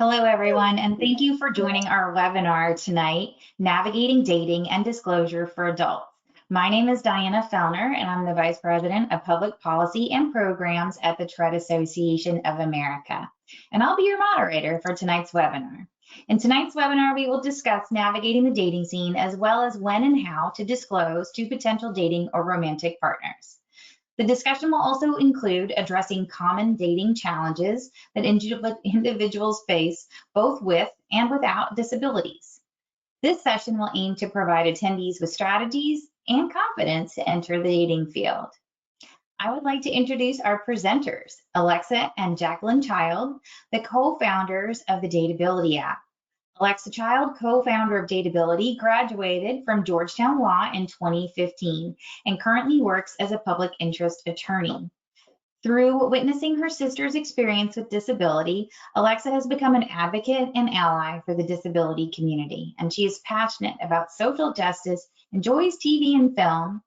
Hello, everyone, and thank you for joining our webinar tonight, Navigating Dating and Disclosure for Adults. My name is Diana Fellner, and I'm the Vice President of Public Policy and Programs at the Tourette Association of America. And I'll be your moderator for tonight's webinar. In tonight's webinar, we will discuss navigating the dating scene, as well as when and how to disclose to potential dating or romantic partners. The discussion will also include addressing common dating challenges that individuals face both with and without disabilities. This session will aim to provide attendees with strategies and confidence to enter the dating field. I would like to introduce our presenters, Alexa and Jacqueline Child, the co-founders of the Dateability app. Alexa Child, co-founder of Dateability, graduated from Georgetown Law in 2015 and currently works as a public interest attorney. Through witnessing her sister's experience with disability, Alexa has become an advocate and ally for the disability community, and she is passionate about social justice, enjoys TV and film,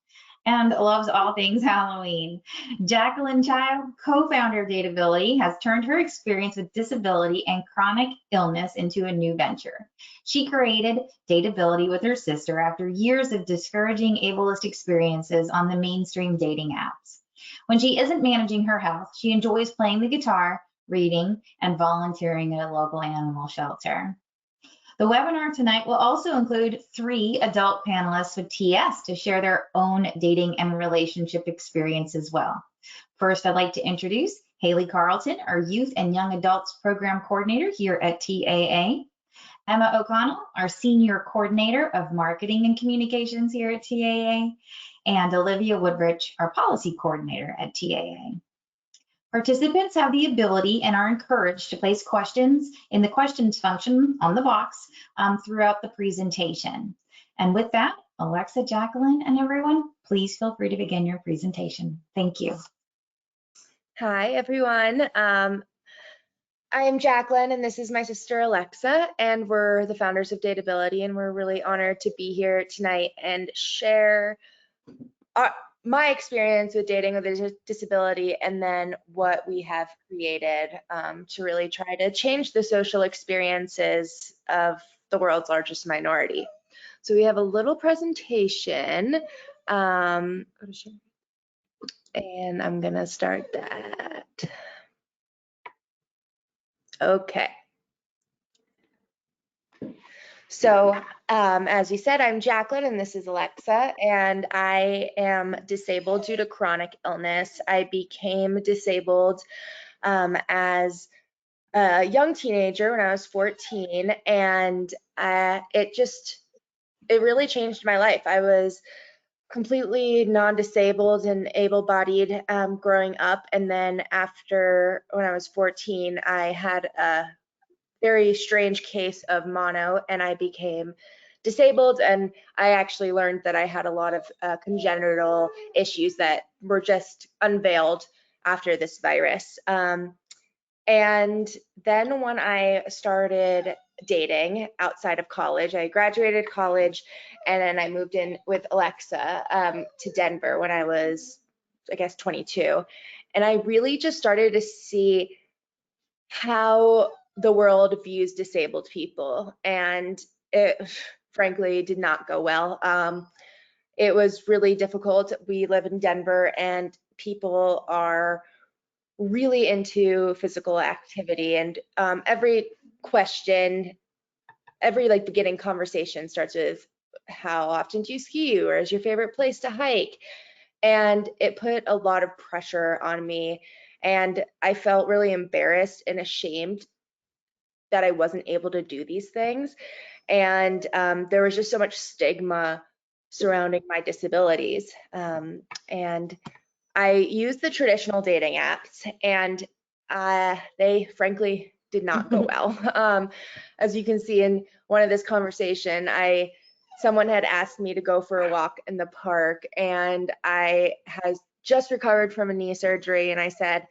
and loves all things Halloween. Jacqueline Child, co-founder of Dateability, has turned her experience with disability and chronic illness into a new venture. She created Dateability with her sister after years of discouraging ableist experiences on the mainstream dating apps. When she isn't managing her health, she enjoys playing the guitar, reading, and volunteering at a local animal shelter. The webinar tonight will also include 3 adult panelists with TS to share their own dating and relationship experience as well. First, I'd like to introduce Haley Carlton, our Youth and Young Adults Program Coordinator here at TAA, Emma O'Connell, our Senior Coordinator of Marketing and Communications here at TAA, and Olivia Woodrich, our Policy Coordinator at TAA. Participants have the ability and are encouraged to place questions in the questions function on the box throughout the presentation. And with that, Alexa, Jacqueline, and everyone, please feel free to begin your presentation. Thank you. Hi, everyone. I am Jacqueline, and this is my sister, Alexa, and we're the founders of Dateability, and we're really honored to be here tonight and share my experience with dating with a disability, and then what we have created to really try to change the social experiences of the world's largest minority. So we have a little presentation, and I'm gonna start that. Okay. So as you said, I'm Jacqueline and this is Alexa, and I am disabled due to chronic illness. I became disabled as a young teenager when I was 14, and it really changed my life. I was completely non-disabled and able-bodied growing up, and then when I was 14, I had a very strange case of mono, and I became disabled, and I actually learned that I had a lot of congenital issues that were just unveiled after this virus. And then when I started dating outside of college, I graduated college, and then I moved in with Alexa to Denver when I was, I guess, 22. And I really just started to see how the world views disabled people, and it frankly did not go well. It was really difficult. We live in Denver, and people are really into physical activity, and every beginning conversation starts with, how often do you ski, or is your favorite place to hike? And it put a lot of pressure on me, and I felt really embarrassed and ashamed that I wasn't able to do these things. And there was just so much stigma surrounding my disabilities. And I used the traditional dating apps, and they frankly did not go well. As you can see in one of this conversation, someone had asked me to go for a walk in the park, and I had just recovered from a knee surgery, and I said,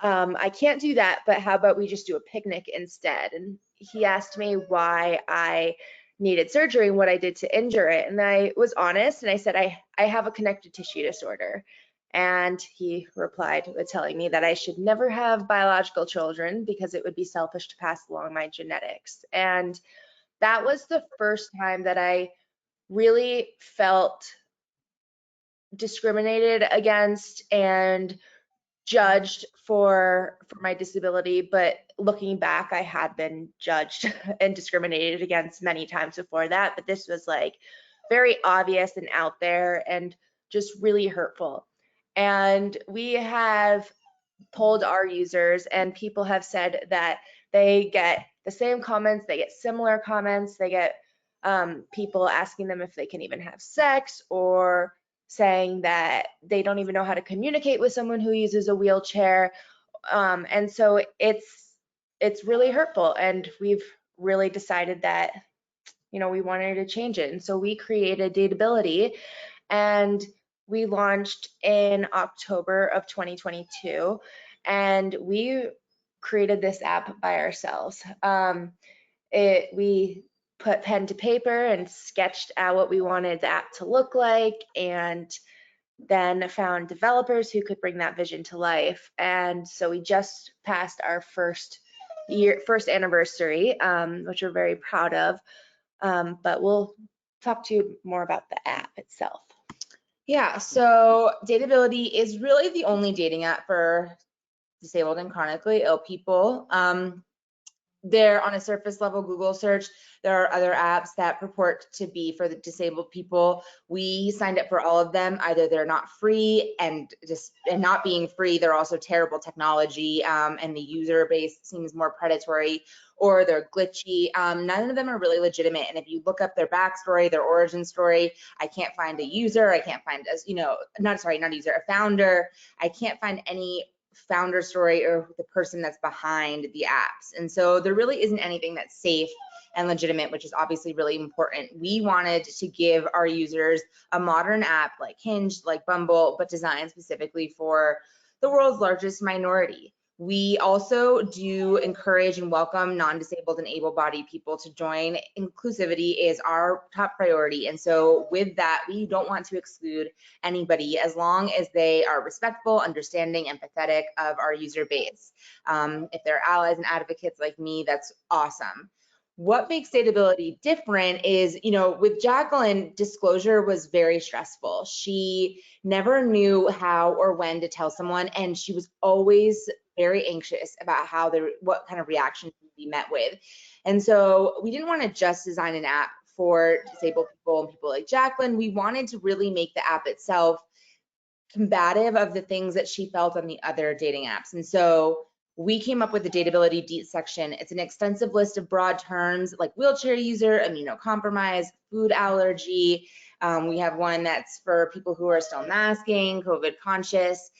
I can't do that, but how about we just do a picnic instead? And he asked me why I needed surgery and what I did to injure it. And I was honest, and I said, I have a connective tissue disorder. And he replied with telling me that I should never have biological children because it would be selfish to pass along my genetics. And that was the first time that I really felt discriminated against and judged for my disability. But looking back, I had been judged and discriminated against many times before that, but this was like very obvious and out there and just really hurtful. And we have polled our users, and people have said that they get the same comments, they get similar comments, they get people asking them if they can even have sex, or saying that they don't even know how to communicate with someone who uses a wheelchair. And so it's really hurtful, and we've really decided that, you know, we wanted to change it. And so we created Dateability, and we launched in October of 2022, and we created this app by ourselves. We put pen to paper and sketched out what we wanted the app to look like, and then found developers who could bring that vision to life. And so we just passed our first anniversary, which we're very proud of. But we'll talk to you more about the app itself. Yeah, so Dateability is really the only dating app for disabled and chronically ill people. There, on a surface level Google search, there are other apps that purport to be for the disabled people. We signed up for all of them. Either they're not free, and not being free, they're also terrible technology, and the user base seems more predatory, or they're glitchy. None of them are really legitimate. And if you look up their backstory, their origin story, I can't find a user. I can't find, not a user, a founder. I can't find any founder story or the person that's behind the apps. And so there really isn't anything that's safe and legitimate, which is obviously really important. We wanted to give our users a modern app like Hinge, like Bumble, but designed specifically for the world's largest minority. We also do encourage and welcome non-disabled and able-bodied people to join. Inclusivity is our top priority. And so with that, we don't want to exclude anybody as long as they are respectful, understanding, empathetic of our user base. If they're allies and advocates like me, that's awesome. What makes Dateability different is, with Jacqueline, disclosure was very stressful. She never knew how or when to tell someone, and she was always very anxious about what kind of reaction to be met with. And so we didn't want to just design an app for disabled people and people like Jacqueline. We wanted to really make the app itself combative of the things that she felt on the other dating apps. And so we came up with the Dateability DEET section. It's an extensive list of broad terms like wheelchair user, immunocompromised, food allergy. We have one that's for people who are still masking, COVID conscious.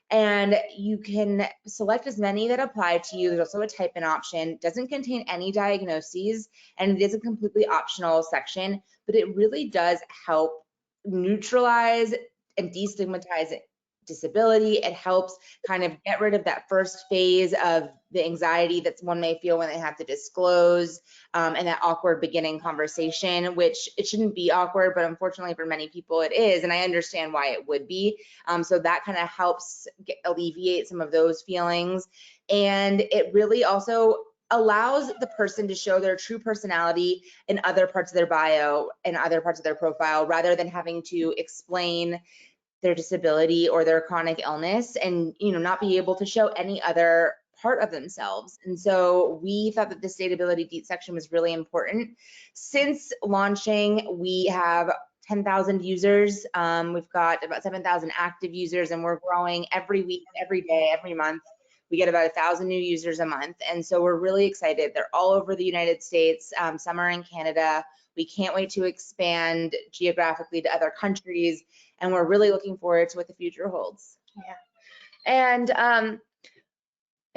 And you can select as many that apply to you. There's also a type in option. Doesn't contain any diagnoses, and it is a completely optional section, but it really does help neutralize and destigmatize disability. It helps kind of get rid of that first phase of the anxiety that one may feel when they have to disclose, and that awkward beginning conversation, which it shouldn't be awkward, but unfortunately for many people it is, and I understand why it would be. So that kind of helps alleviate some of those feelings, and it really also allows the person to show their true personality in other parts of their bio and other parts of their profile, rather than having to explain their disability or their chronic illness and not be able to show any other part of themselves. And so we thought that this Dateability DEET section was really important. Since launching, we have 10,000 users. We've got about 7,000 active users, and we're growing every week, every day, every month. We get about 1,000 new users a month. And so we're really excited. They're all over the United States. Some are in Canada. We can't wait to expand geographically to other countries, and we're really looking forward to what the future holds. Yeah. And I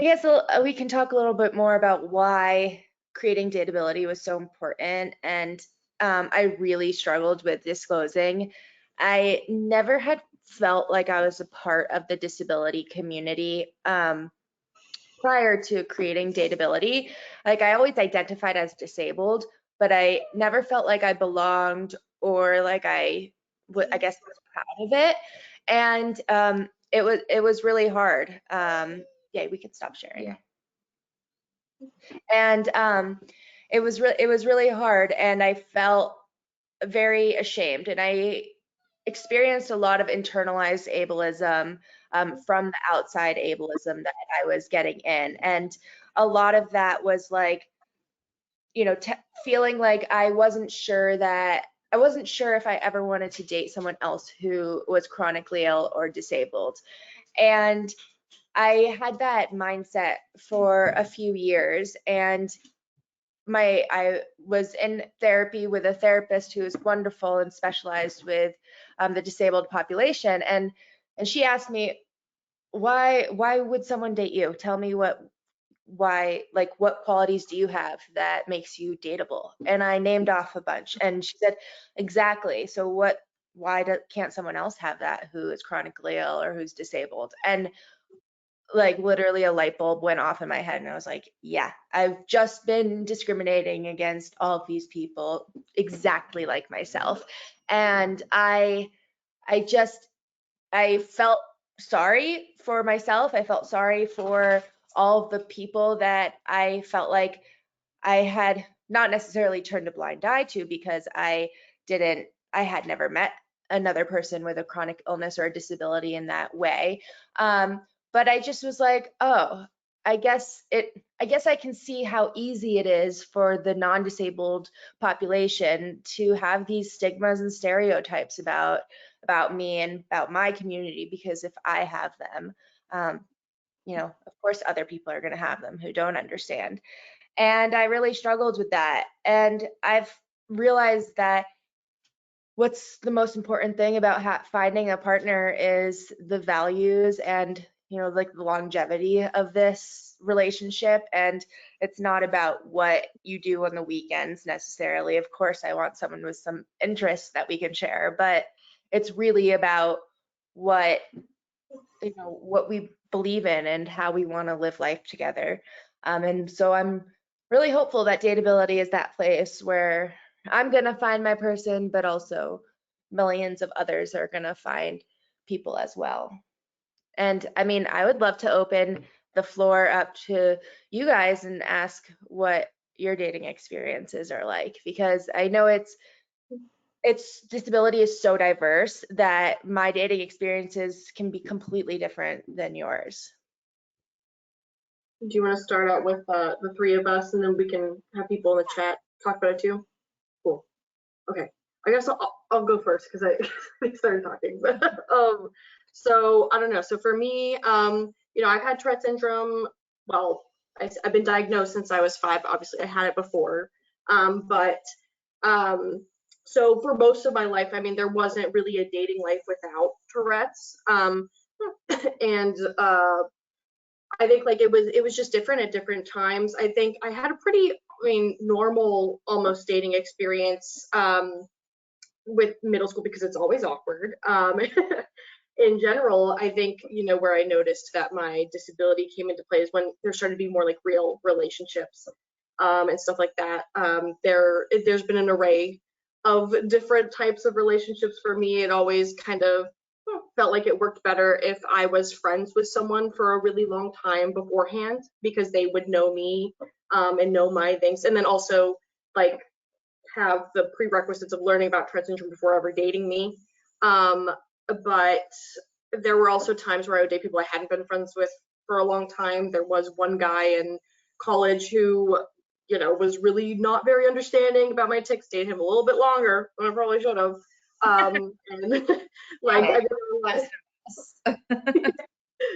guess we can talk a little bit more about why creating Dateability was so important. And I really struggled with disclosing. I never had felt like I was a part of the disability community prior to creating Dateability. Like, I always identified as disabled, but I never felt like I belonged, or like I guess was proud of it. And it was really hard. Yeah, we can stop sharing. Yeah. And it was really hard, and I felt very ashamed, and I experienced a lot of internalized ableism from the outside ableism that I was getting in. And a lot of that was like, you know, feeling like I wasn't sure if I ever wanted to date someone else who was chronically ill or disabled. And I had that mindset for a few years, and I was in therapy with a therapist who is wonderful and specialized with the disabled population, and she asked me, why would someone date you? Tell me what qualities do you have that makes you dateable? And I named off a bunch, and she said, exactly. So why can't someone else have that who is chronically ill or who's disabled? And like literally a light bulb went off in my head, and I was like, yeah, I've just been discriminating against all of these people exactly like myself. And I felt sorry for myself. I felt sorry for all of the people that I felt like I had not necessarily turned a blind eye to, because I had never met another person with a chronic illness or a disability in that way. But I just was like, oh, I guess I can see how easy it is for the non-disabled population to have these stigmas and stereotypes about me and about my community, because if I have them, you know, of course other people are going to have them who don't understand. And I really struggled with that. And I've realized that what's the most important thing about finding a partner is the values and, you know, like the longevity of this relationship. And it's not about what you do on the weekends necessarily. Of course, I want someone with some interests that we can share, but it's really about what we believe in and how we want to live life together. And so I'm really hopeful that Dateability is that place where I'm going to find my person, but also millions of others are going to find people as well. And I mean, I would love to open the floor up to you guys and ask what your dating experiences are like, because I know disability is so diverse that my dating experiences can be completely different than yours. Do you want to start out with the three of us, and then we can have people in the chat talk about it too? Cool. Okay. I guess I'll go first because I started talking. So I don't know. So for me, you know, I've had Tourette syndrome. Well, I've been diagnosed since I was 5. Obviously, I had it before. So for most of my life, I mean, there wasn't really a dating life without Tourette's. And I think like it was just different at different times. I think I had a pretty, normal almost dating experience with middle school, because it's always awkward. In general, I think, you know, where I noticed that my disability came into play is when there started to be more like real relationships and stuff like that. There's been an array of different types of relationships for me. It always kind of felt like it worked better if I was friends with someone for a really long time beforehand, because they would know me and know my things, and then also like have the prerequisites of learning about Tourette syndrome before ever dating me. But there were also times where I would date people I hadn't been friends with for a long time. There was one guy in college who, you know, was really not very understanding about my tics. Dated him a little bit longer than I probably should have. And like I realized,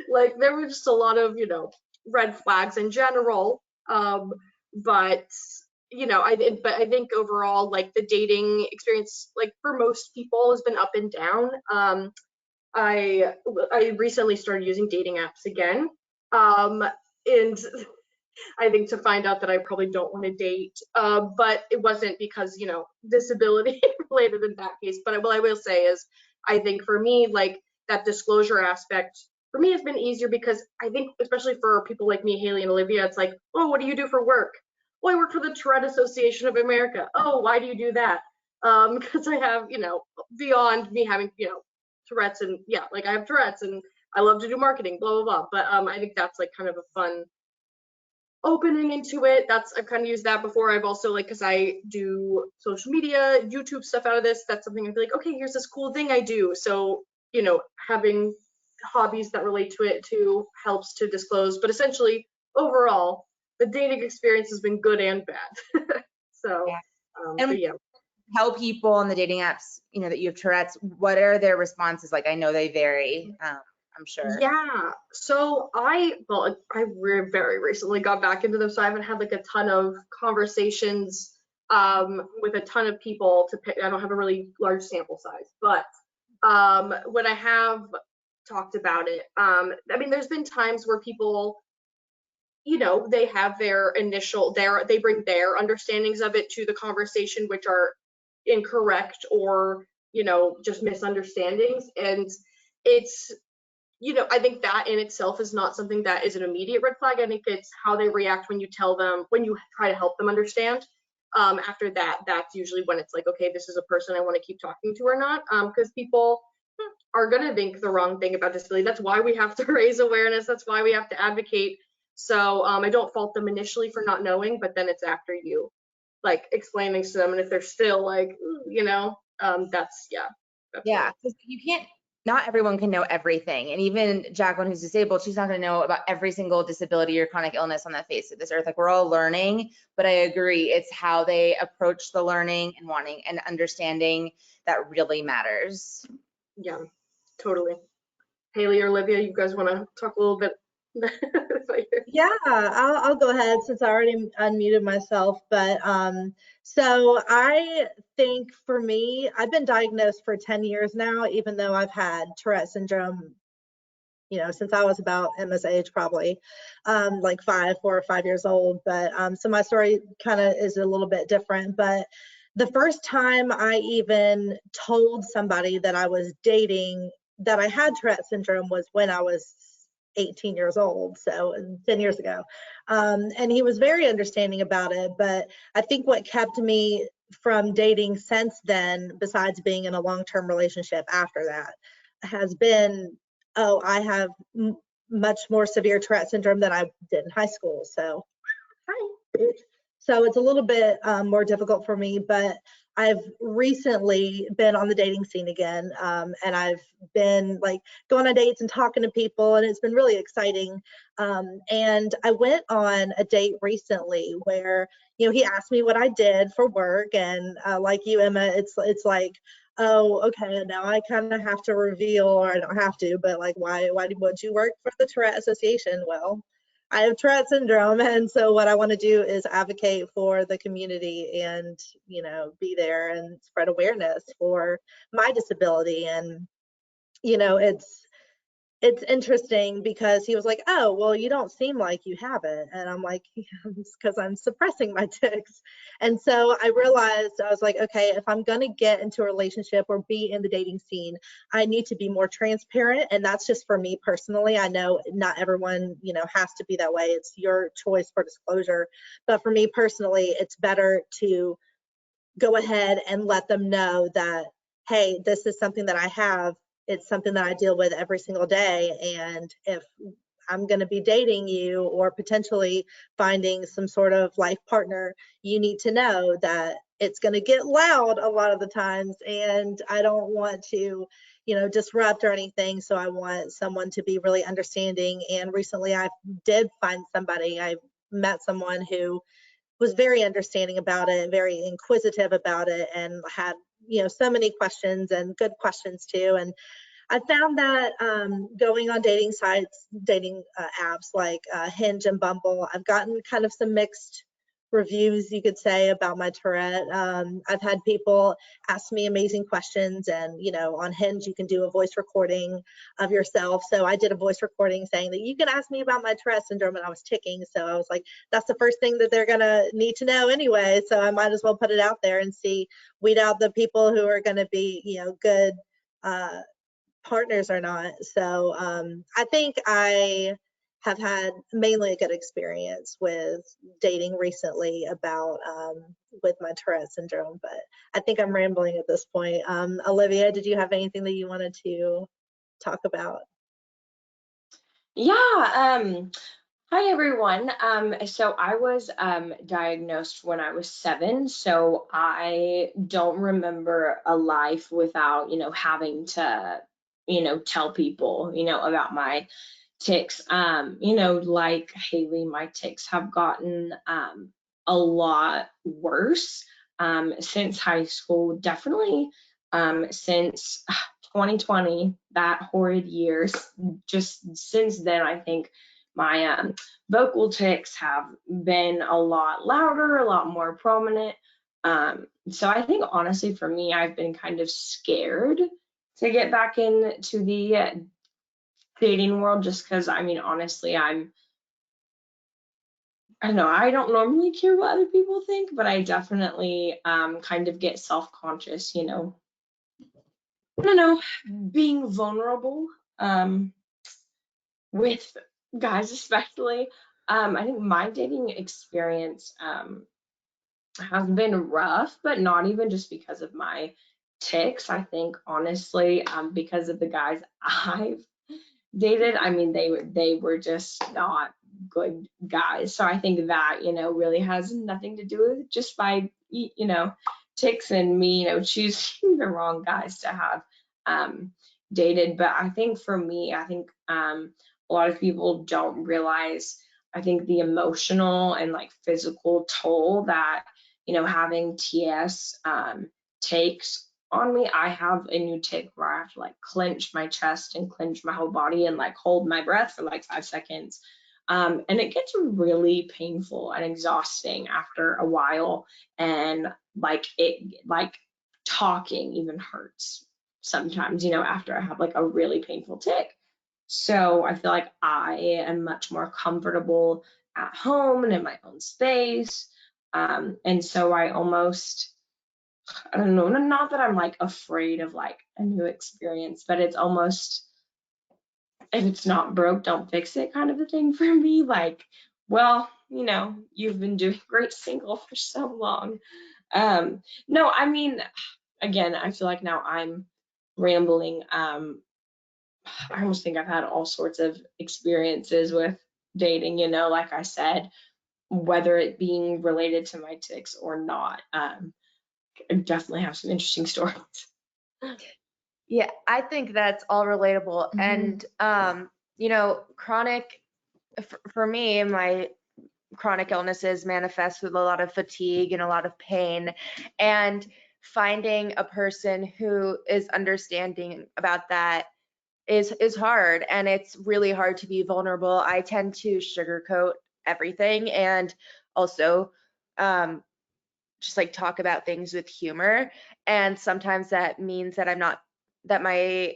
like there were just a lot of, you know, red flags in general. But you know, I think overall, like the dating experience, like for most people, has been up and down. I recently started using dating apps again, and I think to find out that I probably don't want to date, but it wasn't because, you know, disability related in that case. But what I will say is, I think for me, like that disclosure aspect for me has been easier, because I think especially for people like me, Haley and Olivia, it's like, oh, what do you do for work? Well, I work for the Tourette Association of America. Oh, why do you do that? Because I have, you know, beyond me having, you know, Tourette's, and yeah, like I have Tourette's and I love to do marketing, blah, blah, blah. But I think that's like kind of a fun opening into it. I've kind of used that before. I've also like, cause I do social media, YouTube stuff out of this. That's something I'd be like, okay, here's this cool thing I do. So, you know, having hobbies that relate to it too helps to disclose. But essentially, overall, the dating experience has been good and bad. So, Yeah. but And yeah. tell people on the dating apps, you know, that you have Tourette's, what are their responses like? I know they vary, I'm sure. Yeah, so I very recently got back into them, so I haven't had like a ton of conversations with a ton of people to pick. I don't have a really large sample size, but when I have talked about it, I mean, there's been times where people, you know, they have they bring their understandings of it to the conversation, which are incorrect or, you know, just misunderstandings, and it's, you know, I think that in itself is not something that is an immediate red flag. I think it's how they react when you tell them, when you try to help them understand. After that, that's usually when it's like, okay, this is a person I want to keep talking to or not. Because people are going to think the wrong thing about disability. That's why we have to raise awareness. That's why we have to advocate. So I don't fault them initially for not knowing, but then it's after you like explain things to them. And if they're still like, you know, that's, yeah. Yeah, because you can't, not everyone can know everything. And even Jacqueline, who's disabled, she's not going to know about every single disability or chronic illness on the face of this earth. Like, we're all learning, but I agree, it's how they approach the learning and wanting and understanding that really matters. Yeah, totally. Haley or Olivia, you guys want to talk a little bit? Yeah, I'll go ahead since I already unmuted myself. But so I think for me, I've been diagnosed for 10 years now, even though I've had Tourette syndrome, you know, since I was about Emma's age, probably like 4 or 5 years old. But so my story kind of is a little bit different. But the first time I even told somebody that I was dating that I had Tourette syndrome was when I was 18 years old, so 10 years ago. And he was very understanding about it. But I think what kept me from dating since then, besides being in a long-term relationship after that, has been, oh, I have much more severe Tourette syndrome than I did in high school. So, hi. So it's a little bit more difficult for me, but I've recently been on the dating scene again, and I've been like going on dates and talking to people, and it's been really exciting. And I went on a date recently where, you know, he asked me what I did for work, and like you, Emma, it's like, oh, okay, now I kind of have to reveal, or I don't have to, but like, why would you work for the Tourette Association? Well, I have Tourette syndrome, and so what I want to do is advocate for the community and, you know, be there and spread awareness for my disability. And, you know, it's interesting because he was like, oh, well, you don't seem like you have it. And I'm like, yeah, it's because I'm suppressing my tics. And so I realized, I was like, okay, if I'm going to get into a relationship or be in the dating scene, I need to be more transparent. And that's just for me personally. I know not everyone, you know, has to be that way. It's your choice for disclosure. But for me personally, it's better to go ahead and let them know that, hey, this is something that I have. It's something that I deal with every single day. And if I'm going to be dating you or potentially finding some sort of life partner, you need to know that it's going to get loud a lot of the times. And I don't want to, you know, disrupt or anything. So I want someone to be really understanding. And recently I did find somebody, I met someone who was very understanding about it, very inquisitive about it, and had, you know, so many questions and good questions too. And I found that going on dating sites, dating apps like Hinge and Bumble, I've gotten kind of some mixed reviews, you could say, about my Tourette. I've had people ask me amazing questions, and, you know, on Hinge you can do a voice recording of yourself. So I did a voice recording saying that you can ask me about my Tourette syndrome, and I was ticking. So I was like, that's the first thing that they're gonna need to know anyway. So I might as well put it out there and weed out the people who are gonna be, you know, good partners or not. So I think I have had mainly a good experience with dating recently about with my Tourette syndrome, but I think I'm rambling at this point. Olivia, did you have anything that you wanted to talk about? Yeah, hi everyone. So I was diagnosed when I was 7, so I don't remember a life without, having to, tell people, about my tics. Like Haley, my tics have gotten a lot worse since high school, definitely since 2020, that horrid year. Just since then, I think my vocal tics have been a lot louder, a lot more prominent. So I think honestly for me, I've been kind of scared to get back into the dating world, just because, I mean, honestly, I don't know, I don't normally care what other people think, but I definitely kind of get self-conscious, I don't know, being vulnerable with guys especially. I think my dating experience has been rough, but not even just because of my tics. I think honestly, because of the guys I've dated, I mean, they were just not good guys. So I think that, really has nothing to do with just by, tics and me, choosing the wrong guys to have dated. But I think for me, I think a lot of people don't realize, I think, the emotional and like physical toll that, having TS takes on me. I have a new tic where I have to like clench my chest and clench my whole body and like hold my breath for like 5 seconds. And it gets really painful and exhausting after a while. And like talking even hurts sometimes, after I have like a really painful tic. So I feel like I am much more comfortable at home and in my own space. And so I don't know, not that I'm like afraid of like a new experience, but it's almost, if it's not broke, don't fix it kind of a thing for me. Like, well, you've been doing great single for so long. No, I mean, again, I feel like now I'm rambling. I almost think I've had all sorts of experiences with dating, like I said, whether it being related to my tics or not. I definitely have some interesting stories. Yeah, I think that's all relatable. And, chronic, for me, my chronic illnesses manifest with a lot of fatigue and a lot of pain. And finding a person who is understanding about that is hard. And it's really hard to be vulnerable. I tend to sugarcoat everything and also just like talk about things with humor. And sometimes that means that that my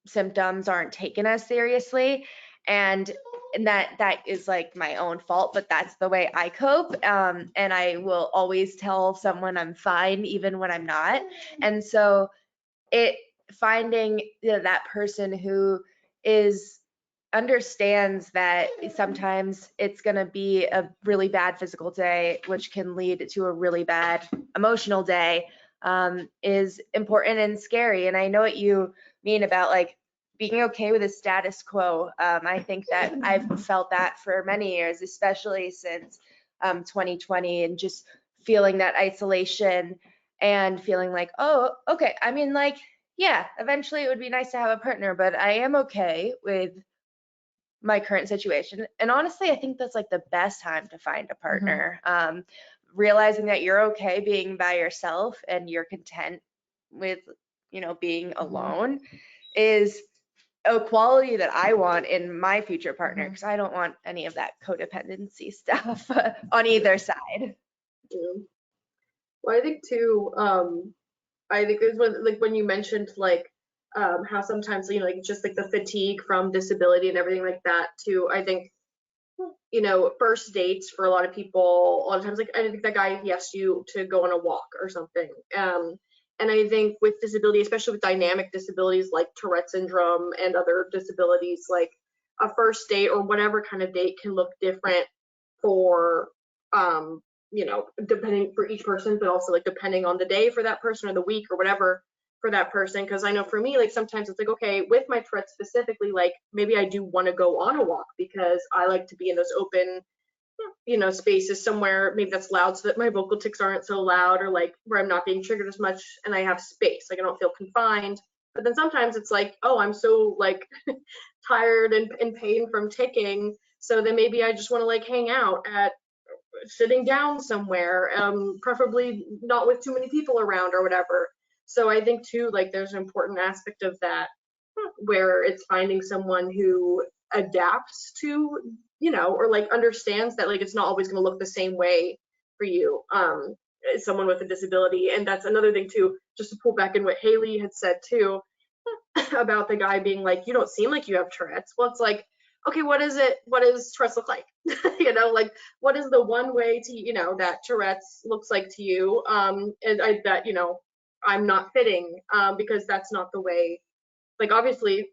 symptoms aren't taken as seriously. And that is like my own fault, but that's the way I cope. And I will always tell someone I'm fine, even when I'm not. And so finding that person who understands that sometimes it's going to be a really bad physical day, which can lead to a really bad emotional day, is important and scary. And I know what you mean about like being okay with the status quo. I think that I've felt that for many years, especially since 2020, and just feeling that isolation and feeling like, oh, okay. I mean, like, yeah, eventually it would be nice to have a partner, but I am okay with my current situation. And honestly, I think that's like the best time to find a partner. Realizing that you're okay being by yourself and you're content with, being alone is a quality that I want in my future partner, because I don't want any of that codependency stuff on either side. Yeah. Well, I think too, I think it was when you mentioned like how sometimes like just like the fatigue from disability and everything like that too. I think first dates for a lot of people, a lot of times, like I think that guy, he asked you to go on a walk or something. And I think with disability, especially with dynamic disabilities like Tourette syndrome and other disabilities, like a first date or whatever kind of date can look different for, you know, depending for each person, but also like depending on the day for that person or the week or whatever for that person. Because I know for me, like sometimes it's like, okay, with my Tourette specifically, like maybe I do want to go on a walk because I like to be in those open, you know, spaces somewhere maybe that's loud so that my vocal tics aren't so loud, or like where I'm not being triggered as much and I have space, like I don't feel confined. But then sometimes it's like, oh, I'm so like tired and in pain from ticking, so then maybe I just want to like hang out at sitting down somewhere, preferably not with too many people around or whatever. So I think too, like there's an important aspect of that where it's finding someone who adapts to, you know, or like understands that like it's not always going to look the same way for you, as someone with a disability. And that's another thing too, just to pull back in what Haley had said too, about the guy being like, you don't seem like you have Tourette's. Well, it's like, okay, what is it? What does Tourette's look like? You know, like what is the one way to, you know, that Tourette's looks like to you? And that, you know, I'm not fitting, because that's not the way, like obviously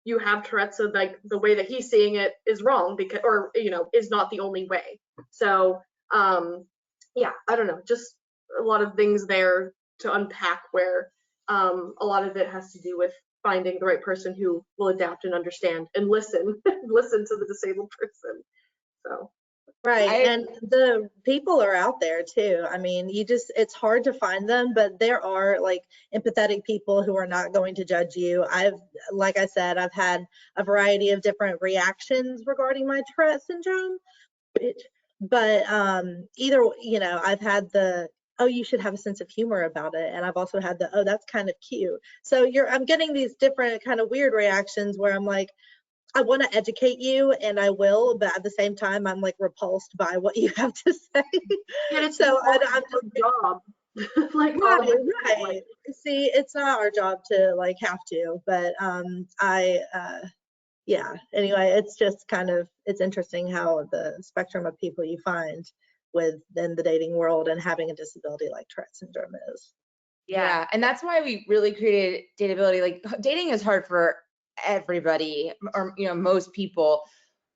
you have Tourette's, so like the way that he's seeing it is wrong, because, or, you know, is not the only way. So, yeah, I don't know, just a lot of things there to unpack where, a lot of it has to do with finding the right person who will adapt and understand and listen, listen to the disabled person. So. Right, and the people are out there too. I mean, it's hard to find them, but there are like empathetic people who are not going to judge you. Like I said, I've had a variety of different reactions regarding my Tourette syndrome, but either, you know, I've had the, oh, you should have a sense of humor about it, and I've also had the, oh, that's kind of cute. So I'm getting these different kind of weird reactions where I'm like, I want to educate you, and I will, but at the same time, I'm like repulsed by what you have to say. Yeah, it's so I'm just job. Like, right. See, it's not our job to like have to, but yeah. Anyway, it's just kind of, it's interesting how the spectrum of people you find within the dating world and having a disability like Tourette syndrome is. Yeah, and that's why we really created Dateability. Like dating is hard for everybody, or you know, most people.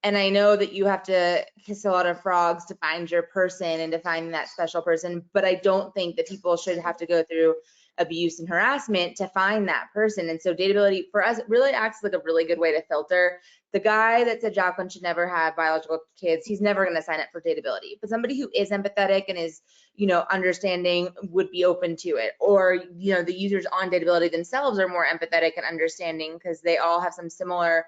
And I know that you have to kiss a lot of frogs to find your person and to find that special person, but I don't think that people should have to go through abuse and harassment to find that person. And so Dateability for us, it really acts like a really good way to filter. The guy that said Jacqueline should never have biological kids, he's never going to sign up for Dateability. But somebody who is empathetic and is, you know, understanding would be open to it. Or, you know, the users on Dateability themselves are more empathetic and understanding because they all have some similar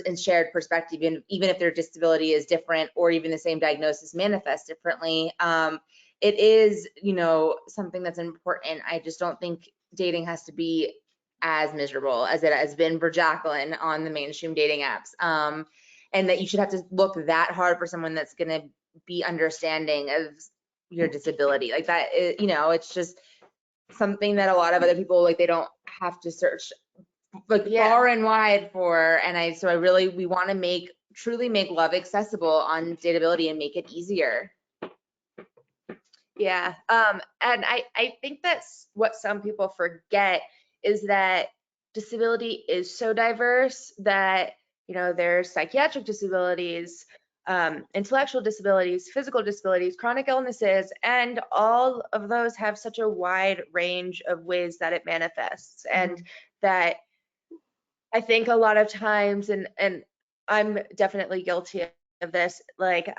and shared perspective, even if their disability is different or even the same diagnosis manifests differently. It is, you know, something that's important. I just don't think dating has to be as miserable as it has been for Jacqueline on the mainstream dating apps, and that you should have to look that hard for someone that's going to be understanding of your disability. Like that is, you know, it's just something that a lot of other people, like, they don't have to search like far and wide for. And we want to truly make love accessible on Dateability and make it easier. Yeah, and I think that's what some people forget, is that disability is so diverse that, you know, there's psychiatric disabilities, intellectual disabilities, physical disabilities, chronic illnesses, and all of those have such a wide range of ways that it manifests. And that I think a lot of times, and I'm definitely guilty of this, like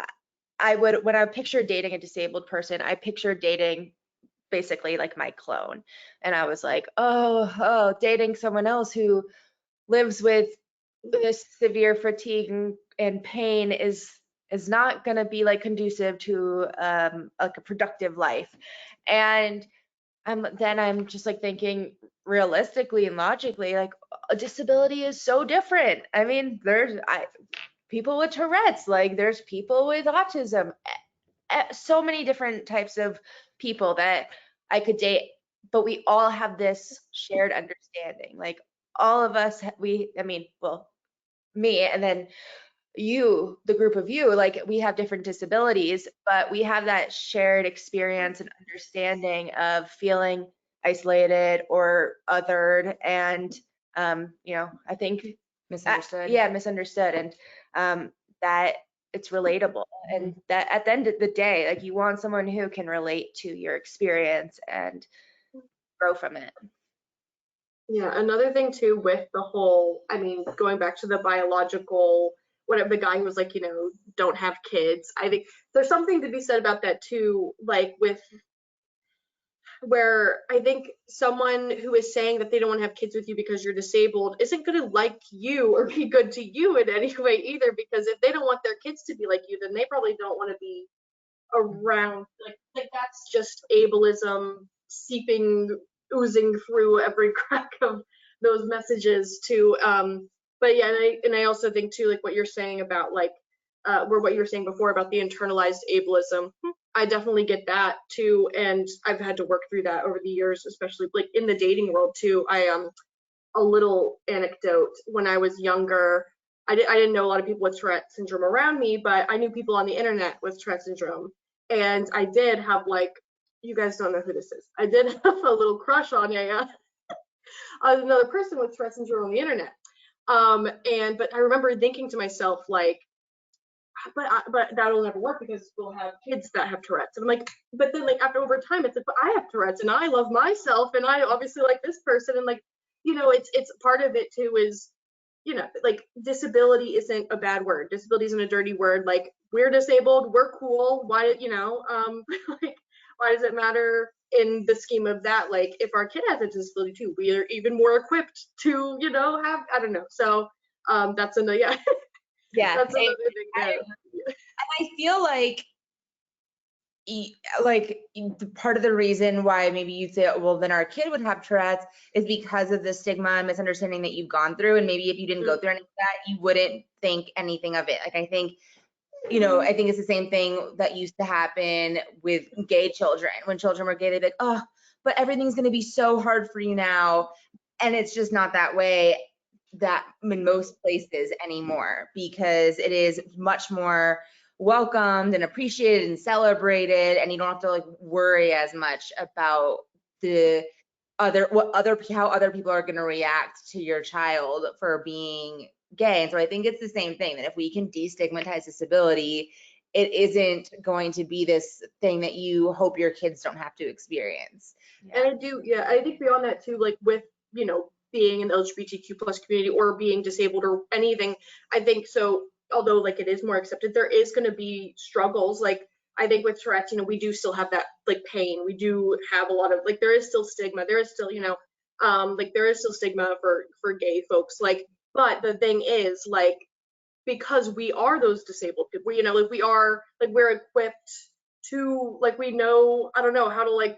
when I picture dating a disabled person, I picture dating basically like my clone. And I was like, oh, dating someone else who lives with this severe fatigue and pain is not going to be like conducive to like a productive life. And then I'm just like thinking realistically and logically, like a disability is so different. I mean, there's people with Tourette's, like there's people with autism, so many different types of people that I could date, but we all have this shared understanding. Like all of us, well, me and then you, the group of you, like we have different disabilities, but we have that shared experience and understanding of feeling isolated or othered. And, you know, I think Misunderstood. Yeah, misunderstood, and that it's relatable, and that at the end of the day, like, you want someone who can relate to your experience and grow from it. Yeah, another thing too with the whole, I mean, going back to the biological, whatever, the guy who was like, don't have kids. I think there's something to be said about that too, like with where I think someone who is saying that they don't want to have kids with you because you're disabled isn't going to like you or be good to you in any way either, because if they don't want their kids to be like you, then they probably don't want to be around. Like that's just ableism oozing through every crack of those messages too. But yeah, and I also think too, like what you're saying about like or what you were saying before about the internalized ableism, I definitely get that too, and I've had to work through that over the years, especially like in the dating world too. A little anecdote: when I was younger, I didn't know a lot of people with Tourette syndrome around me, but I knew people on the internet with Tourette syndrome, and I did have, like, you guys don't know who this is. I did have a little crush on another person with Tourette syndrome on the internet. But I remember thinking to myself, like, but that'll never work because we'll have kids that have Tourette's. And I'm like, but then like after over time, it's like, but I have Tourette's and I love myself and I obviously like this person, and like, it's part of it too is, like, disability isn't a bad word. Disability isn't a dirty word. Like, we're disabled, we're cool. Why, like, why does it matter in the scheme of that? Like, if our kid has a disability too, we are even more equipped to, have, I don't know. So that's another, yeah. Yeah. That's another thing. I feel like part of the reason why maybe you'd say, well, then our kid would have Tourette's is because of the stigma and misunderstanding that you've gone through. And maybe if you didn't go through any of that, you wouldn't think anything of it. Like, I think it's the same thing that used to happen with gay children. When children were gay, they'd be like, oh, but everything's going to be so hard for you now. And it's just not that way that in most places anymore, because it is much more welcomed and appreciated and celebrated, and you don't have to like worry as much about how other people are going to react to your child for being gay. And so I think it's the same thing, that if we can destigmatize disability, it isn't going to be this thing that you hope your kids don't have to experience. And I think beyond that too, like with, being an LGBTQ plus community or being disabled or anything, I think so, although like it is more accepted, there is going to be struggles. Like, I think with Tourette's, we do still have that like pain. We do have a lot of, like, there is still stigma. There is still, like there is still stigma for gay folks. Like, but the thing is, like, because we are those disabled people, like we are, like, we're equipped to, like, we know, I don't know how to, like,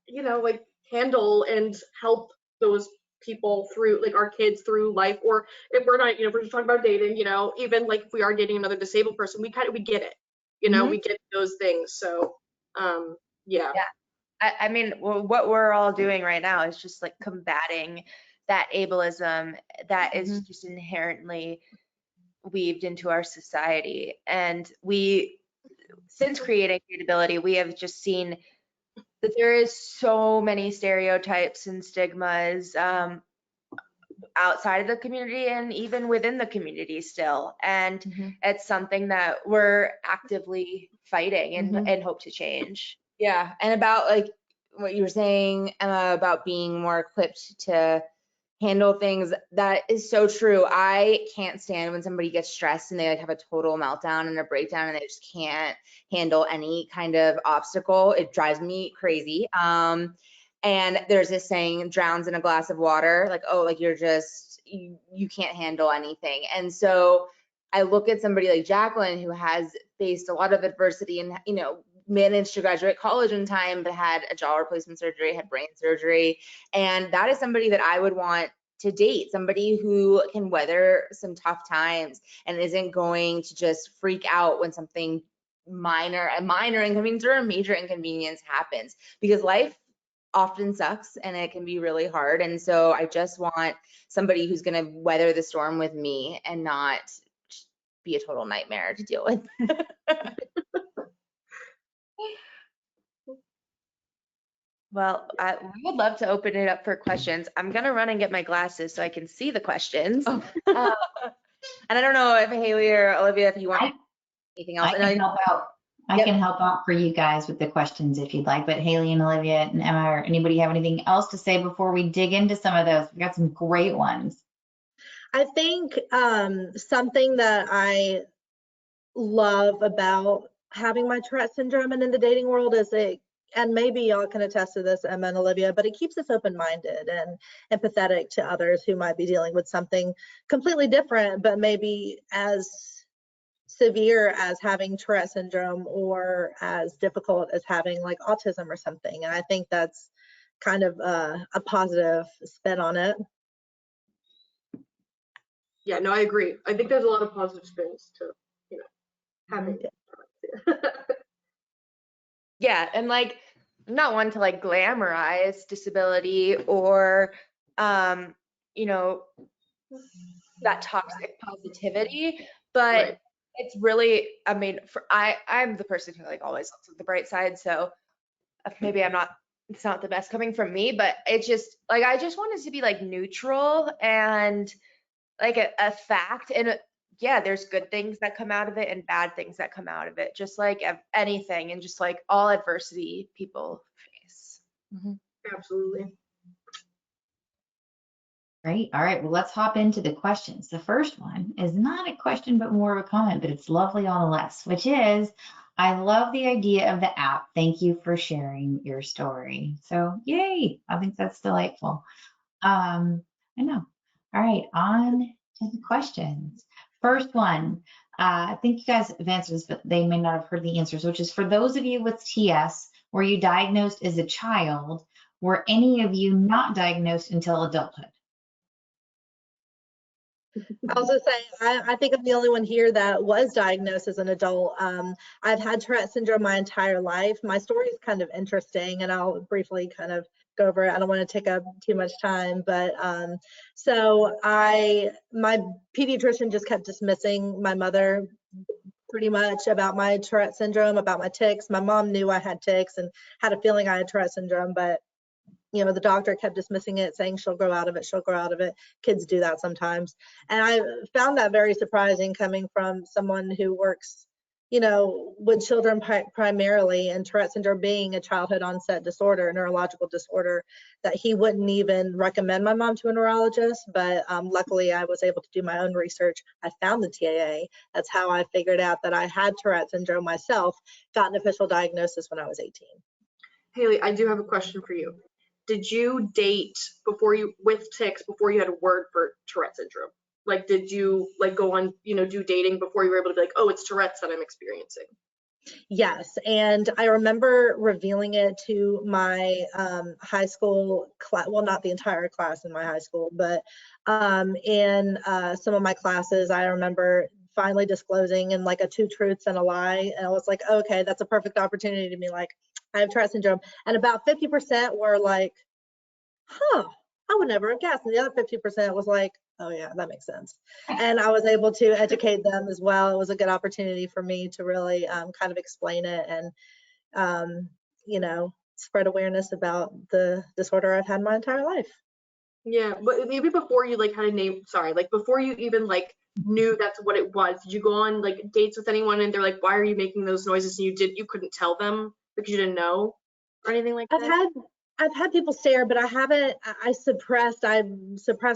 like handle and help those people through, like, our kids through life. Or if we're not, if we're just talking about dating, even like if we are dating another disabled person, we get it, we get those things. So yeah. I mean, what we're all doing right now is just like combating that ableism that is just inherently weaved into our society. And since creating Dateability, we have just seen that there is so many stereotypes and stigmas outside of the community and even within the community still. And it's something that we're actively fighting and hope to change. Yeah, and about like what you were saying, Emma, about being more equipped to handle things, that is so true. I can't stand when somebody gets stressed and they like have a total meltdown and a breakdown and they just can't handle any kind of obstacle. It drives me crazy. And there's this saying, drowns in a glass of water, like, oh, like you're just, you can't handle anything. And so I look at somebody like Jacqueline, who has faced a lot of adversity and, managed to graduate college in time, but had a jaw replacement surgery, had brain surgery. And that is somebody that I would want to date, somebody who can weather some tough times and isn't going to just freak out when something a minor inconvenience or a major inconvenience happens, because life often sucks and it can be really hard. And so I just want somebody who's going to weather the storm with me and not be a total nightmare to deal with. Well, we would love to open it up for questions. I'm gonna run and get my glasses so I can see the questions. Oh. And I don't know if Haley or Olivia, if you want anything else. I can help out. I Yep. can help out for you guys with the questions if you'd like. But Haley and Olivia and Emma, or anybody have anything else to say before we dig into some of those? We got some great ones. I think something that I love about having my Tourette syndrome and in the dating world is and maybe y'all can attest to this, Emma and Olivia, but it keeps us open-minded and empathetic to others who might be dealing with something completely different, but maybe as severe as having Tourette syndrome or as difficult as having like autism or something. And I think that's kind of a positive spin on it. Yeah, no, I agree. I think there's a lot of positive spins to, having. Yeah, and like, I'm not one to like glamorize disability or, that toxic positivity, but Right. it's really, I mean, I'm the person who like always looks at the bright side, so maybe it's not the best coming from me, but it's just like, I just want it to be like neutral and like a fact. And yeah, there's good things that come out of it and bad things that come out of it, just like anything, and just like all adversity people face. Absolutely. Great. All right. Well, let's hop into the questions. The first one is not a question, but more of a comment, but it's lovely nonetheless, which is, I love the idea of the app. Thank you for sharing your story. So yay. I think that's delightful. I know. All right. On to the questions. First one, I think you guys have answered this, but they may not have heard the answers, which is, for those of you with TS, were you diagnosed as a child? Were any of you not diagnosed until adulthood? I'll also say, I think I'm the only one here that was diagnosed as an adult. I've had Tourette syndrome my entire life. My story is kind of interesting, and I'll briefly kind of go over it. I don't want to take up too much time, but so my pediatrician just kept dismissing my mother pretty much about my Tourette syndrome, about my tics. My mom knew I had tics and had a feeling I had Tourette syndrome, but the doctor kept dismissing it, saying she'll grow out of it, she'll grow out of it. Kids do that sometimes. And I found that very surprising coming from someone who works, with children primarily, and Tourette syndrome being a childhood onset disorder, a neurological disorder, that he wouldn't even recommend my mom to a neurologist. But luckily I was able to do my own research. I found the TAA. That's how I figured out that I had Tourette syndrome myself, got an official diagnosis when I was 18. Haley, I do have a question for you. Did you date with tics before you had a word for Tourette syndrome? Like, did you like go on, do dating before you were able to be like, oh, it's Tourette's that I'm experiencing? Yes, and I remember revealing it to my high school class, well, not the entire class in my high school, but in some of my classes, I remember finally disclosing in like a 2 truths and a lie, and I was like, okay, that's a perfect opportunity to be like, I have Tourette syndrome. And about 50% were like, huh, I would never have guessed. And the other 50% was like, oh yeah, that makes sense. And I was able to educate them as well. It was a good opportunity for me to really kind of explain it and, spread awareness about the disorder I've had my entire life. Yeah, but maybe before you like had a name, before you even like knew that's what it was, did you go on like dates with anyone and they're like, why are you making those noises? And you couldn't tell them because you didn't know or anything like that? I've had people stare, but I suppressed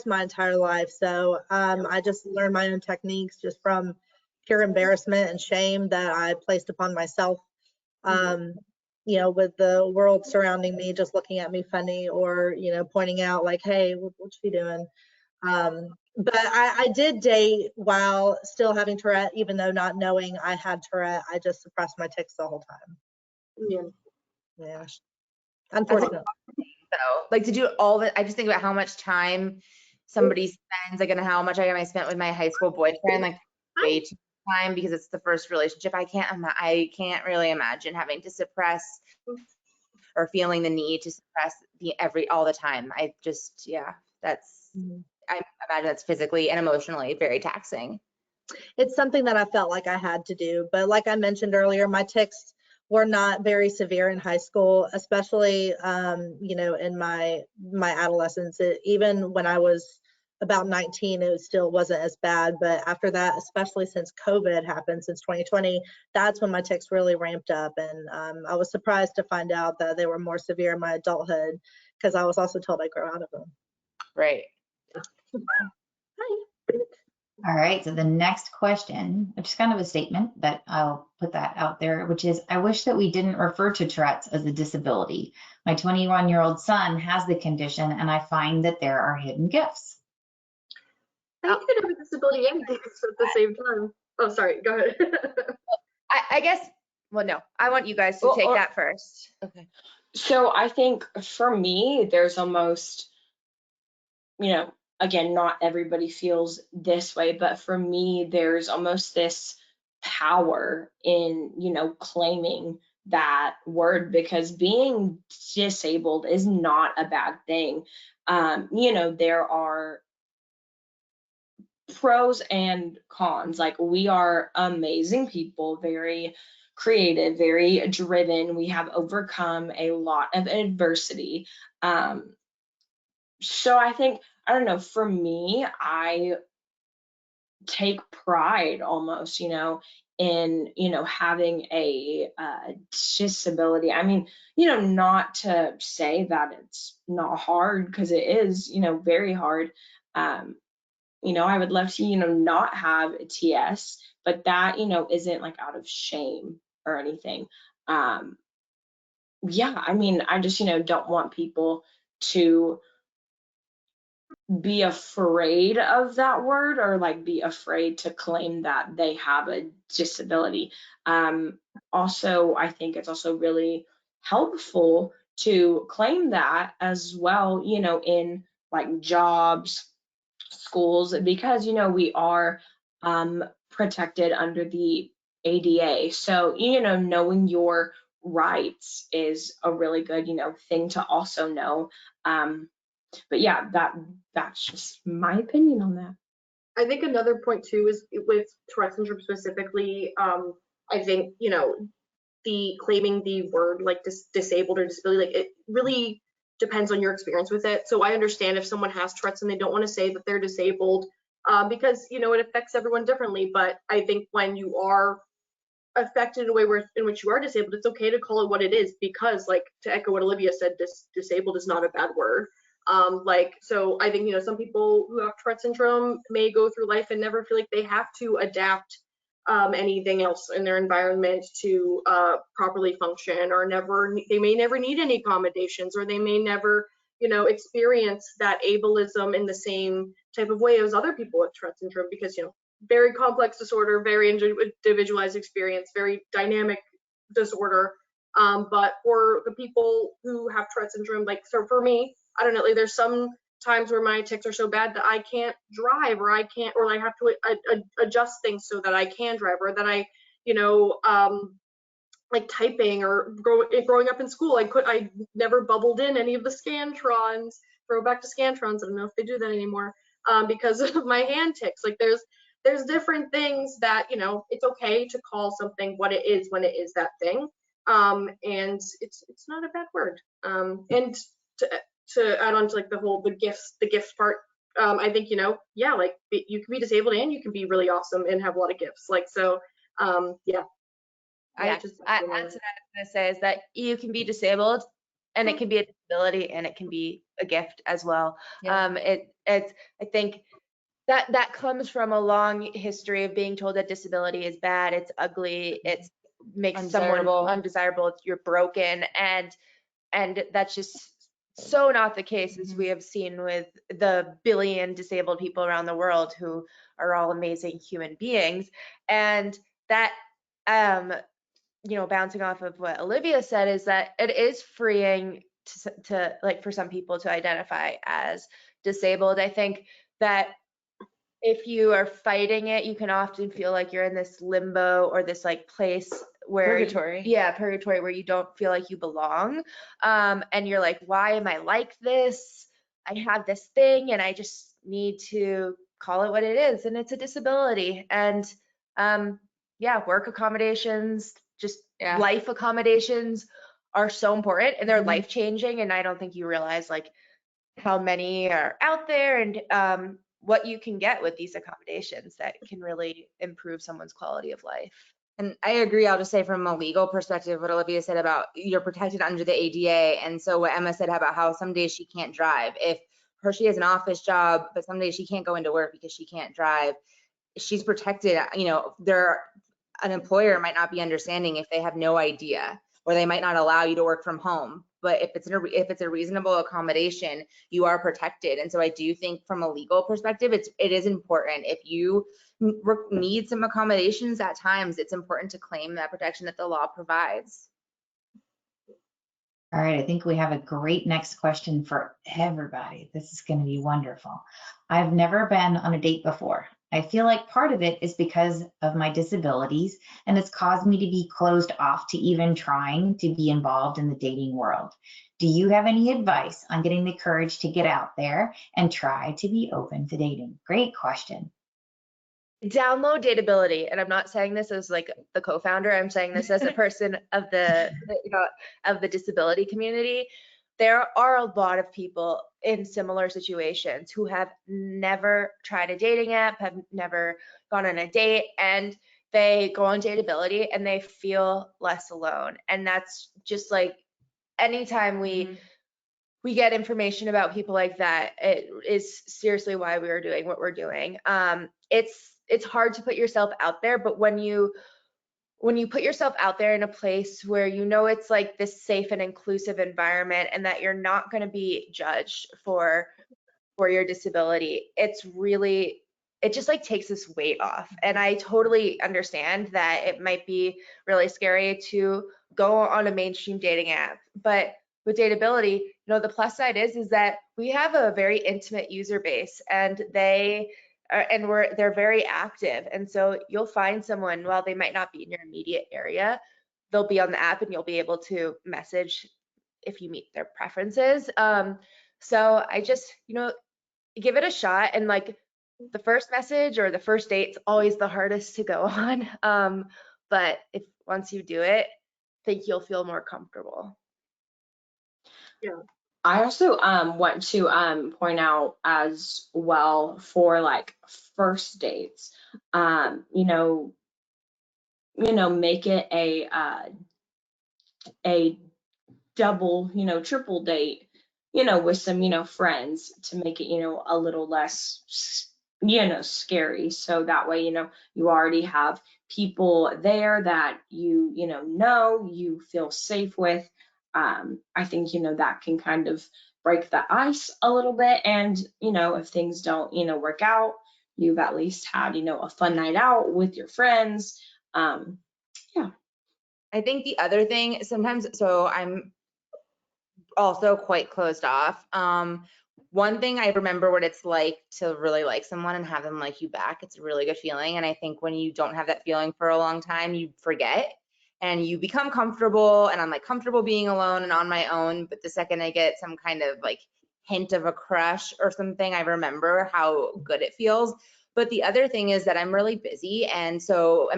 my entire life. So I just learned my own techniques just from pure embarrassment and shame that I placed upon myself. With the world surrounding me just looking at me funny or, pointing out like, hey, what's she doing? But I did date while still having Tourette, even though not knowing I had Tourette. I just suppressed my tics the whole time. Yeah. Unfortunately. So, like, to do all that, I just think about how much time somebody spends, like, and how much I spent with my high school boyfriend, like, way too much time because it's the first relationship. I can't really imagine having to suppress or feeling the need to suppress all the time. I imagine that's physically and emotionally very taxing. It's something that I felt like I had to do, but like I mentioned earlier, my tics were not very severe in high school, especially, you know, in my adolescence. Even when I was about 19, it still wasn't as bad. But after that, especially since COVID happened, since 2020, that's when my tics really ramped up. And I was surprised to find out that they were more severe in my adulthood, because I was also told I'd grow out of them. Right. All right, so the next question, which is kind of a statement, but I'll put that out there, which is, I wish that we didn't refer to Tourette's as a disability. My 21-year-old son has the condition, and I find that there are hidden gifts. I think you could have a disability and gifts at the same time. Oh, sorry, go ahead. I guess, well, no, I want you guys to Well, take that first. Okay. So I think for me, there's almost, you know, again, not everybody feels this way, but for me, there's almost this power in, you know, claiming that word, because being disabled is not a bad thing. You know, there are pros and cons. Like, we are amazing people, very creative, very driven. We have overcome a lot of adversity. So I think, I don't know, for me, I take pride almost, you know, in, you know, having a disability. I mean, you know, not to say that it's not hard, because it is, you know, very hard. You know, I would love to, you know, not have a TS, but that, you know, isn't like out of shame or anything. Yeah, I mean, I just, you know, don't want people to be afraid of that word, or like be afraid to claim that they have a disability. Also, I think it's also really helpful to claim that as well, you know, in like jobs, schools, because, you know, we are protected under the ADA. So, you know, knowing your rights is a really good, you know, thing to also know. But yeah, that's just my opinion on that. I think another point too is with Tourette syndrome specifically, I think, you know, the claiming the word like disabled or disability, like it really depends on your experience with it. So I understand if someone has Tourette's and they don't want to say that they're disabled, because, you know, it affects everyone differently. But I think when you are affected in a way in which you are disabled, it's okay to call it what it is, because, like, to echo what Olivia said, disabled is not a bad word. Like, so I think, you know, some people who have Tourette syndrome may go through life and never feel like they have to adapt anything else in their environment to properly function, or they may never need any accommodations, or they may never, you know, experience that ableism in the same type of way as other people with Tourette syndrome, because, you know, very complex disorder, very individualized experience, very dynamic disorder. But for the people who have Tourette syndrome, like, so for me, I don't know, like, there's some times where my tics are so bad that I can't drive, or I have to adjust things so that I can drive, or that I, you know, like typing or growing up in school, I never bubbled in any of the Scantrons. Throwback to Scantrons, I don't know if they do that anymore, because of my hand tics. Like, there's different things that, you know, it's okay to call something what it is when it is that thing. And it's not a bad word. And to add on to like the gifts part, I think, you know, yeah, like, you can be disabled and you can be really awesome and have a lot of gifts. Like, so, yeah. That's what I was gonna say, is that you can be disabled, and it can be a disability, and it can be a gift as well. Yeah. It's I think that comes from a long history of being told that disability is bad, it's ugly, it makes someone undesirable, you're broken, and that's just so not the case, as we have seen with the billion disabled people around the world who are all amazing human beings. And that, you know, bouncing off of what Olivia said, is that it is freeing to like, for some people to identify as disabled. I think that if you are fighting it, you can often feel like you're in this limbo, or this like place where Purgatory. purgatory, where you don't feel like you belong. And you're like, why am I like this? I have this thing and I just need to call it what it is, and it's a disability. And yeah, work accommodations, just Yeah. life accommodations are so important and they're Mhm. life changing. And I don't think you realize like how many are out there and what you can get with these accommodations that can really improve someone's quality of life. And I agree. I'll just say from a legal perspective, what Olivia said about you're protected under the ADA. And so what Emma said about how some days she can't drive. If she has an office job, but some days she can't go into work because she can't drive, she's protected. You know, an employer might not be understanding if they have no idea, or they might not allow you to work from home. But if it's a reasonable accommodation, you are protected. And so I do think from a legal perspective, it is important. If you need some accommodations at times, it's important to claim that protection that the law provides. All right, I think we have a great next question for everybody. This is going to be wonderful. I've never been on a date before. I feel like part of it is because of my disabilities, and it's caused me to be closed off to even trying to be involved in the dating world. Do you have any advice on getting the courage to get out there and try to be open to dating? Great question. Download Dateability, and I'm not saying this as like the co-founder. I'm saying this as a person of the of the disability community. There are a lot of people in similar situations who have never tried a dating app, have never gone on a date, and they go on Dateability and they feel less alone. And that's just like anytime we get information about people like that, it is seriously why we are doing what we're doing. It's hard to put yourself out there, but when you put yourself out there in a place where you know it's like this safe and inclusive environment and that you're not going to be judged for your disability, it just like takes this weight off. And I totally understand that it might be really scary to go on a mainstream dating app, but with Dateability, you know, the plus side is that we have a very intimate user base, and they're very active. And so you'll find someone, while they might not be in your immediate area, they'll be on the app and you'll be able to message if you meet their preferences. So I just, you know, give it a shot. And like the first message or the first date's always the hardest to go on. But if once you do it, I think you'll feel more comfortable. Yeah. I also want to point out as well for like first dates, you know, make it a double, triple date, with some, friends to make it, a little less, scary. So that way, you already have people there that you you feel safe with. I think, that can kind of break the ice a little bit. And, if things don't, work out, you've at least had, a fun night out with your friends. Yeah. I think the other thing sometimes, so I'm also quite closed off. One thing I remember what it's like to really like someone and have them like you back. It's a really good feeling. And I think when you don't have that feeling for a long time, you forget and you become comfortable. And I'm like comfortable being alone and on my own. But the second I get some kind of like hint of a crush or something, I remember how good it feels. But the other thing is that I'm really busy, and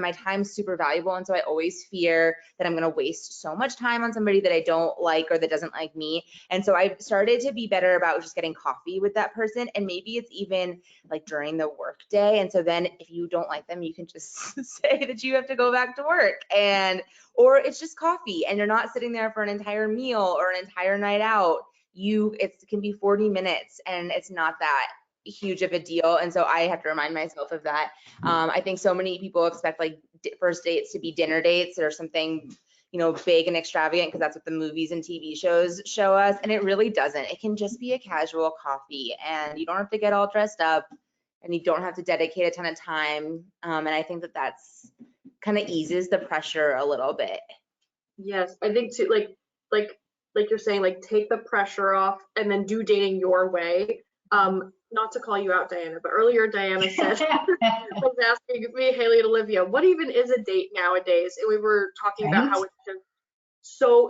my time's super valuable, and so I always fear that I'm going to waste so much time on somebody that I don't like or that doesn't like me. And so I've started to be better about just getting coffee with that person, and maybe it's even like during the work day. And so then if you don't like them, you can just say that you have to go back to work, or it's just coffee and you're not sitting there for an entire meal or an entire night out. It can be 40 minutes and it's not that huge of a deal. And so I have to remind myself of that. I think so many people expect like first dates to be dinner dates or something, big and extravagant, because that's what the movies and TV shows show us. And it really doesn't. It can just be a casual coffee, and you don't have to get all dressed up and you don't have to dedicate a ton of time. And I think that that's kind of eases the pressure a little bit. Yes, I think too, like you're saying, like take the pressure off and then do dating your way. Not to call you out, Diana, but earlier Diana said, was asking me, Haley and Olivia, what even is a date nowadays? And we were talking about how it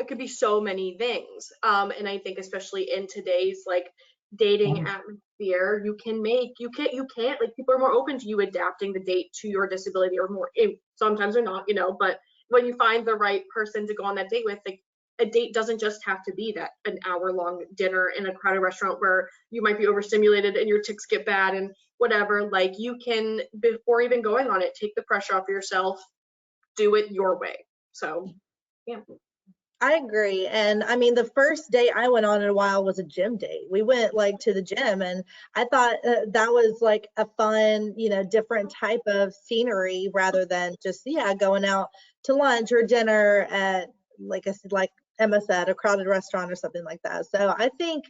could be so many things. And I think especially in today's like dating atmosphere, you can't like people are more open to you adapting the date to your disability, or more, sometimes they're not, but when you find the right person to go on that date with, like, a date doesn't just have to be that an hour-long dinner in a crowded restaurant where you might be overstimulated and your tics get bad and whatever. Like, you can, before even going on it, take the pressure off yourself, do it your way. So, yeah. I agree. And I mean, the first date I went on in a while was a gym date. We went like to the gym, and I thought that was like a fun, different type of scenery rather than just, going out to lunch or dinner at, like I said, like Emma said, a crowded restaurant or something like that. So I think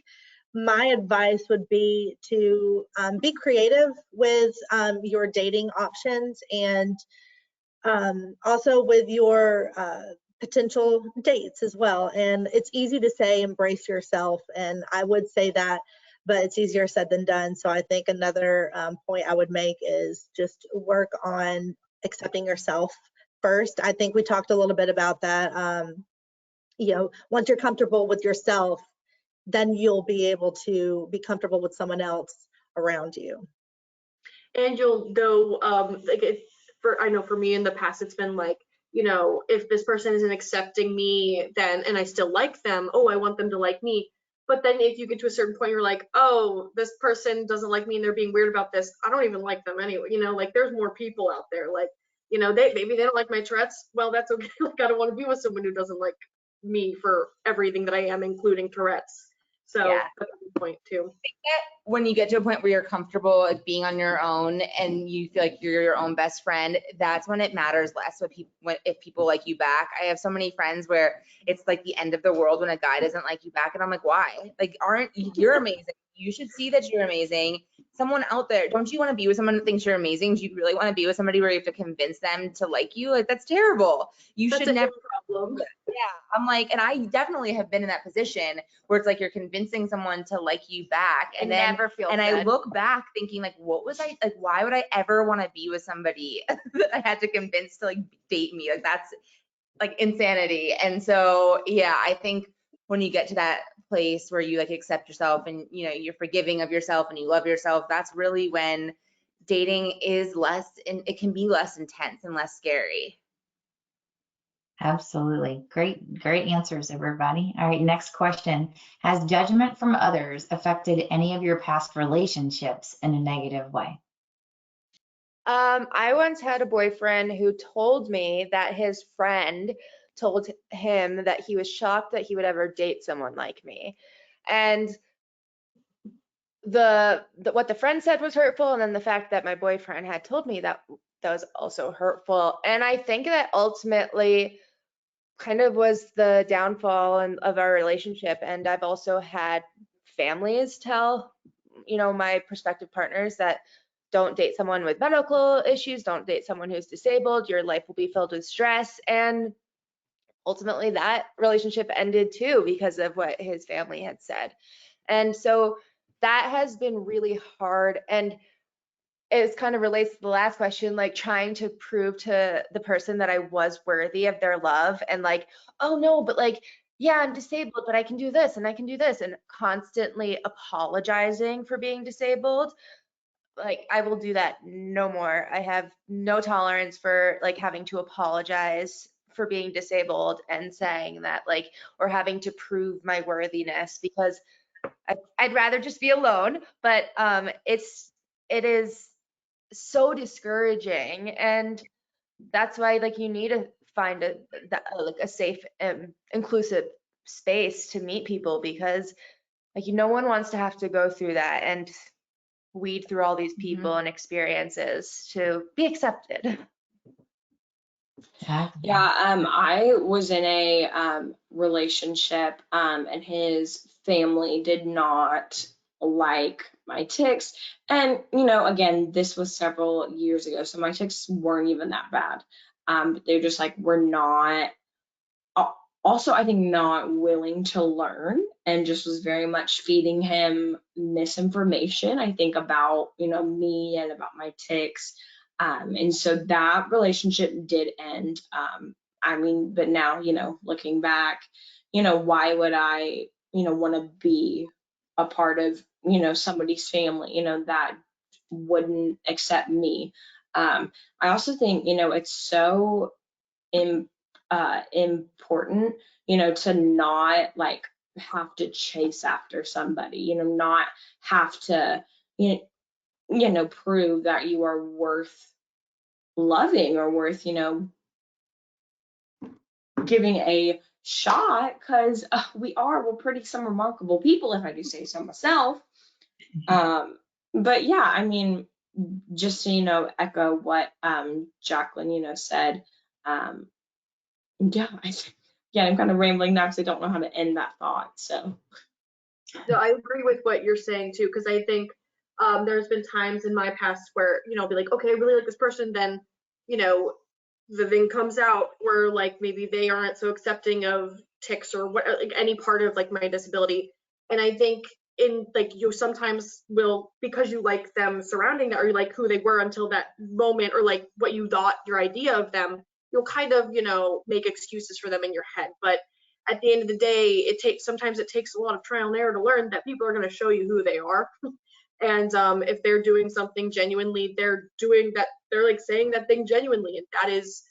my advice would be to be creative with your dating options, and also with your potential dates as well. And it's easy to say embrace yourself, and I would say that, but it's easier said than done. So I think another point I would make is just work on accepting yourself first. I think we talked a little bit about that. Once you're comfortable with yourself, then you'll be able to be comfortable with someone else around you. And you'll know, I know for me in the past, it's been like, if this person isn't accepting me, then, and I still like them, oh, I want them to like me. But then if you get to a certain point, you're like, oh, this person doesn't like me and they're being weird about this, I don't even like them anyway. Like, there's more people out there. Like, maybe they don't like my Tourette's. Well, that's okay. Like, I don't want to be with someone who doesn't like me for everything that I am, including Tourette's. So Yeah. that's a good point too. I think that when you get to a point where you're comfortable like being on your own and you feel like you're your own best friend, that's when it matters less if people like you back. I have so many friends where it's like the end of the world when a guy doesn't like you back, and I'm like, why? Like, you're amazing. You should see that you're amazing. Someone out there, don't you want to be with someone that thinks you're amazing? Do you really want to be with somebody where you have to convince them to like you? Like, that's terrible. That's should never. Problem. Yeah, I'm like, and I definitely have been in that position where it's like you're convincing someone to like you back, and then never feel and good. I look back thinking like, what was I like? Why would I ever want to be with somebody that I had to convince to like date me? Like, that's like insanity. And so yeah, I think when you get to that place where you like accept yourself and you're forgiving of yourself and you love yourself, that's really when dating is less, and it can be less intense and less scary. Absolutely. Great answers, everybody. All right, next question. Has judgment from others affected any of your past relationships in a negative way? I once had a boyfriend who told me that his friend told him that he was shocked that he would ever date someone like me. And what the friend said was hurtful, and then the fact that my boyfriend had told me that was also hurtful. And I think that ultimately kind of was the downfall of our relationship. And I've also had families tell, my prospective partners that don't date someone with medical issues, don't date someone who's disabled, your life will be filled with stress. And ultimately that relationship ended too because of what his family had said. And so that has been really hard. And it kind of relates to the last question, like trying to prove to the person that I was worthy of their love, and like, oh no, but like, yeah, I'm disabled, but I can do this and I can do this, and constantly apologizing for being disabled. Like, I will do that no more. I have no tolerance for like having to apologize for being disabled and saying that, like, or having to prove my worthiness, because I'd rather just be alone. But it is so discouraging, and that's why like you need to find a safe inclusive space to meet people, because like no one wants to have to go through that and weed through all these people and experiences to be accepted. Yeah, I was in a relationship, and his family did not like my tics. And, again, this was several years ago, so my tics weren't even that bad. But they're just like, we're not, also, I think, not willing to learn, and just was very much feeding him misinformation, I think, about, me and about my tics. And so that relationship did end. But now, looking back, why would I, want to be a part of, somebody's family, that wouldn't accept me. I also think, it's so important important, you know, to not like have to chase after somebody, you know, not have to, you know, prove that you are worth loving or worth, you know, giving a shot, because we're pretty some remarkable people, if I do say so myself. But yeah, I mean, just to, you know, echo what Jacqueline, you know, said. Yeah, I'm kind of rambling now because I don't know how to end that thought. So No, I agree with what you're saying too, because I think there's been times in my past where, you know, I'll be like, okay, I really like this person, then, you know, the thing comes out where like maybe they aren't so accepting of tics or what, like any part of like my disability. And I think in like you sometimes will, because you like them surrounding that, or you like who they were until that moment, or like what you thought your idea of them, you'll kind of, you know, make excuses for them in your head. But at the end of the day, sometimes it takes a lot of trial and error to learn that people are going to show you who they are. And if they're doing something genuinely, they're like saying that thing genuinely, and that is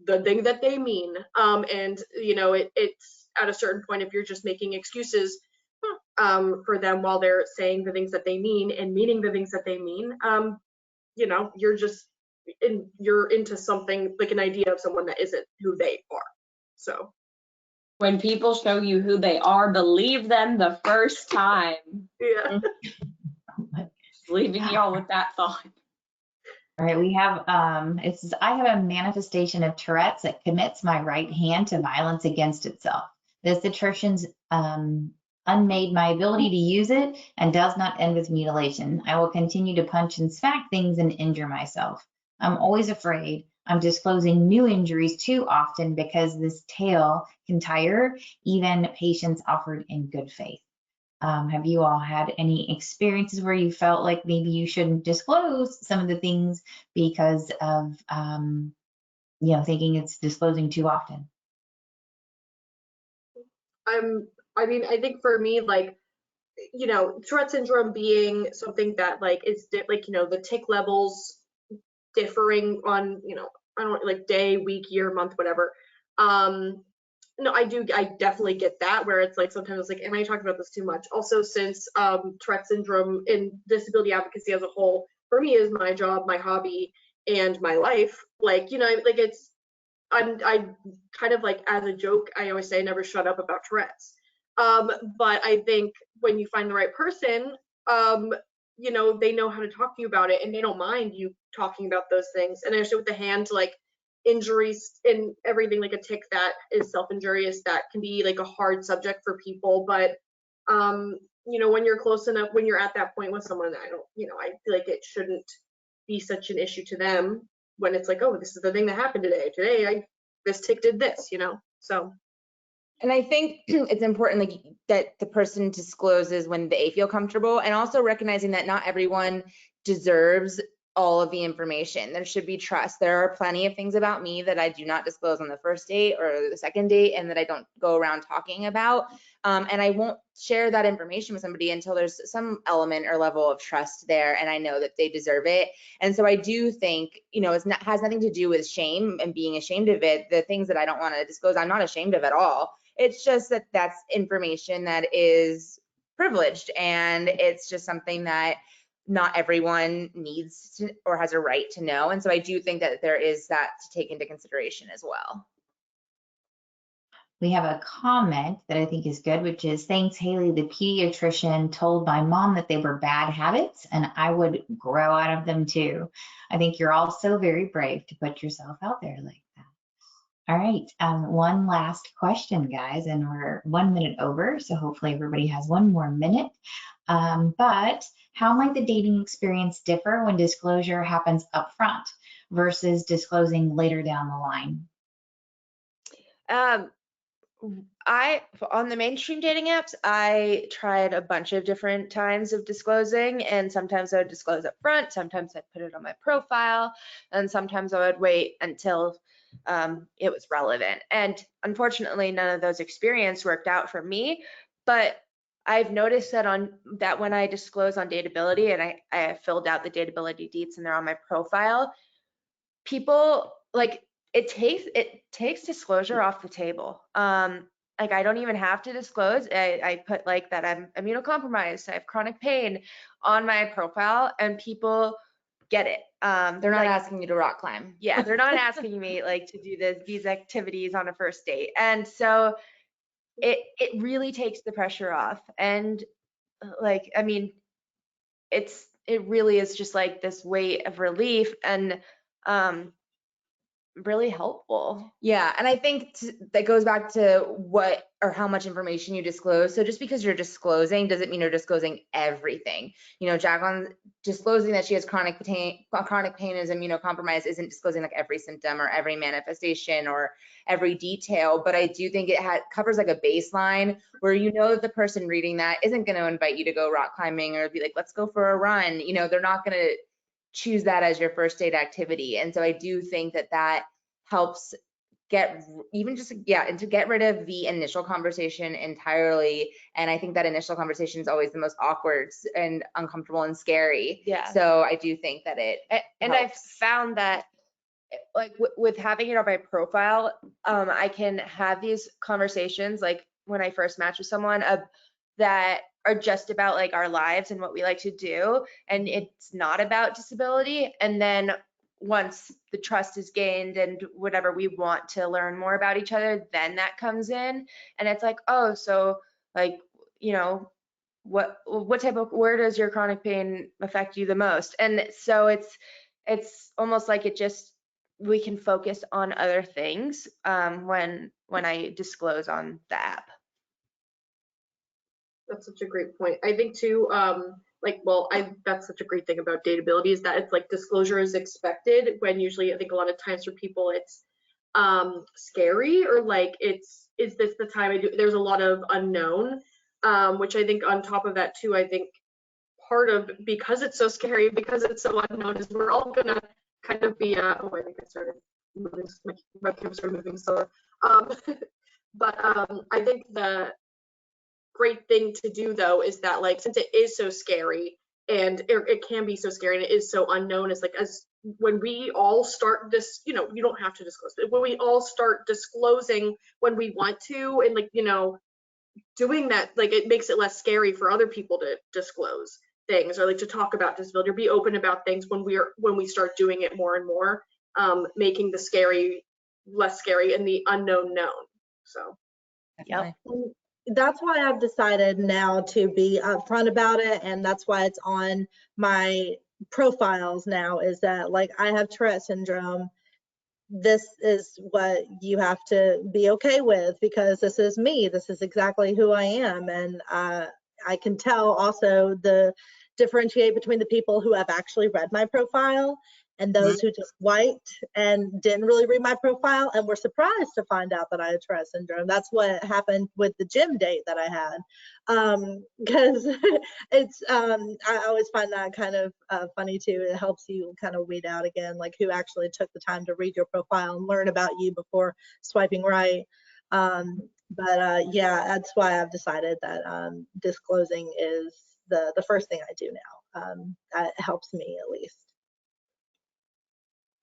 the thing that they mean. And you know, it's at a certain point, if you're just making excuses for them while they're saying the things that they mean and meaning the things that they mean, you know, you're into something like an idea of someone that isn't who they are. So when people show you who they are, believe them the first time. yeah. Leaving y'all with that thought. All right, we have, I have a manifestation of Tourette's that commits my right hand to violence against itself. This attrition's unmade my ability to use it and does not end with mutilation. I will continue to punch and smack things and injure myself. I'm always afraid I'm disclosing new injuries too often because this tale can tire even patients offered in good faith. Have you all had any experiences where you felt like maybe you shouldn't disclose some of the things because of, you know, thinking it's disclosing too often? I mean, I think for me, like, you know, Tourette syndrome being something that like is like, you know, the tic levels differing on, you know, I don't like day, week, year, month, whatever. No, I definitely get that, where it's like sometimes it's like, am I talking about this too much? Also, since Tourette syndrome and disability advocacy as a whole, for me, is my job, my hobby, and my life. Like, you know, like I kind of like, as a joke, I always say never shut up about Tourette's. But I think when you find the right person, you know, they know how to talk to you about it and they don't mind you talking about those things. And I understand with the hand, like injuries and everything, like a tic that is self-injurious, that can be like a hard subject for people. But you know, when you're close enough, when you're at that point with someone, I feel like it shouldn't be such an issue to them when it's like, oh, this is the thing that happened today. This tic did this, you know. So and I think it's important, like, that the person discloses when they feel comfortable, and also recognizing that not everyone deserves all of the information. There should be trust. There are plenty of things about me that I do not disclose on the first date or the second date, and that I don't go around talking about. And I won't share that information with somebody until there's some element or level of trust there, and I know that they deserve it. And so I do think, you know, has nothing to do with shame and being ashamed of it. The things that I don't want to disclose, I'm not ashamed of at all. It's just that that's information that is privileged, and it's just something that not everyone needs to or has a right to know. And so I do think that there is that to take into consideration as well. We have a comment that I think is good, which is, thanks, Haley. The pediatrician told my mom that they were bad habits and I would grow out of them too. I think you're all so very brave to put yourself out there like that. All right, one last question, guys, and we're 1 minute over, so hopefully everybody has one more minute. But how might the dating experience differ when disclosure happens up front versus disclosing later down the line? On the mainstream dating apps, I tried a bunch of different times of disclosing, and sometimes I would disclose up front, sometimes I'd put it on my profile, and sometimes I would wait until it was relevant. And unfortunately, none of those experiences worked out for me, but I've noticed that when I disclose on Dateability, and I filled out the Dateability deets and they're on my profile, people, like, it takes disclosure off the table. Like I don't even have to disclose. I put like that I'm immunocompromised, I have chronic pain on my profile, and people get it. They're not asking you to rock climb. Yeah, they're not asking me like to do these activities on a first date. And so it really takes the pressure off. And like, I mean, it really is just like this weight of relief and really helpful. Yeah, and I think that goes back to what or how much information you disclose. So just because you're disclosing doesn't mean you're disclosing everything. You know, Jacqueline disclosing that she has chronic pain is immunocompromised isn't disclosing like every symptom or every manifestation or every detail, but I do think it covers like a baseline where you know that the person reading that isn't going to invite you to go rock climbing or be like, let's go for a run. You know, they're not going to choose that as your first date activity. And so I do think that helps get to get rid of the initial conversation entirely. And I think that initial conversation is always the most awkward and uncomfortable and scary. Yeah. So I do think that and I've found that like with having it on my profile, I can have these conversations like when I first match with someone that are just about like our lives and what we like to do, and it's not about disability. And then once the trust is gained and whatever, we want to learn more about each other, then that comes in, and it's like, oh, so like, you know, what type of, where does your chronic pain affect you the most? And so it's almost like we can focus on other things when I disclose on the app. That's such a great point. I think too, that's such a great thing about Dateability is that it's like disclosure is expected, when usually I think a lot of times for people it's scary, or like is this the time I do? There's a lot of unknown, which I think on top of that too, I think part of, because it's so scary, because it's so unknown, is we're all gonna kind of be I think I started moving, my webcam started moving slower. But I think the great thing to do though is that, like, since it is so scary and it can be so scary and it is so unknown, it's like, as when we all start this, you know, you don't have to disclose, but when we all start disclosing when we want to, and like, you know, doing that, like, it makes it less scary for other people to disclose things, or like to talk about disability or be open about things when we start doing it more and more, making the scary less scary and the unknown known. So Yep. That's why I've decided now to be upfront about it, and that's why it's on my profiles now, is that, like, I have Tourette syndrome. This is what you have to be okay with, because this is me. This is exactly who I am. And I can tell also differentiate between the people who have actually read my profile and those who just wiped and didn't really read my profile and were surprised to find out that I had Tourette syndrome. That's what happened with the gym date that I had. Because it's, I always find that kind of funny too. It helps you kind of weed out again, like, who actually took the time to read your profile and learn about you before swiping right. But yeah, that's why I've decided that disclosing is the first thing I do now. That helps me at least.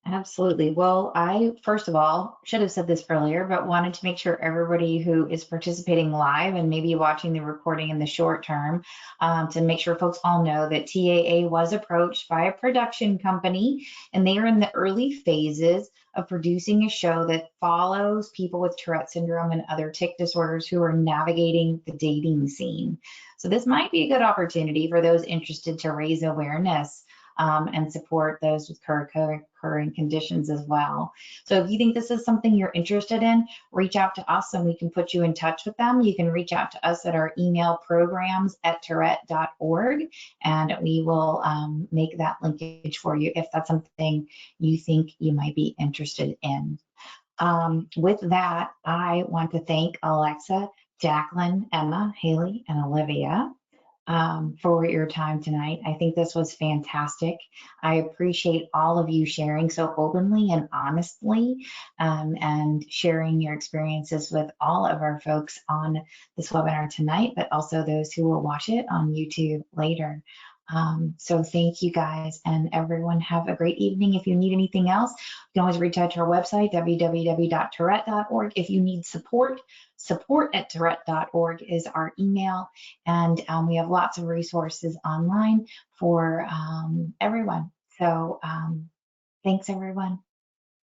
Absolutely. Well, I, first of all, should have said this earlier, but wanted to make sure everybody who is participating live and maybe watching the recording in the short term, to make sure folks all know that TAA was approached by a production company, and they are in the early phases of producing a show that follows people with Tourette syndrome and other tic disorders who are navigating the dating scene. So this might be a good opportunity for those interested to raise awareness and support those with current conditions as well. So if you think this is something you're interested in, reach out to us and we can put you in touch with them. You can reach out to us at our email, programs@tourette.org, and we will make that linkage for you if that's something you think you might be interested in. With that, I want to thank Alexa, Jacqueline, Emma, Haley, and Olivia for your time tonight. I think this was fantastic. I appreciate all of you sharing so openly and honestly, and sharing your experiences with all of our folks on this webinar tonight, but also those who will watch it on YouTube later. So thank you guys, and everyone have a great evening. If you need anything else, you can always reach out to our website, www.tourette.org. If you need support, support@tourette.org is our email. And we have lots of resources online for everyone. So thanks, everyone.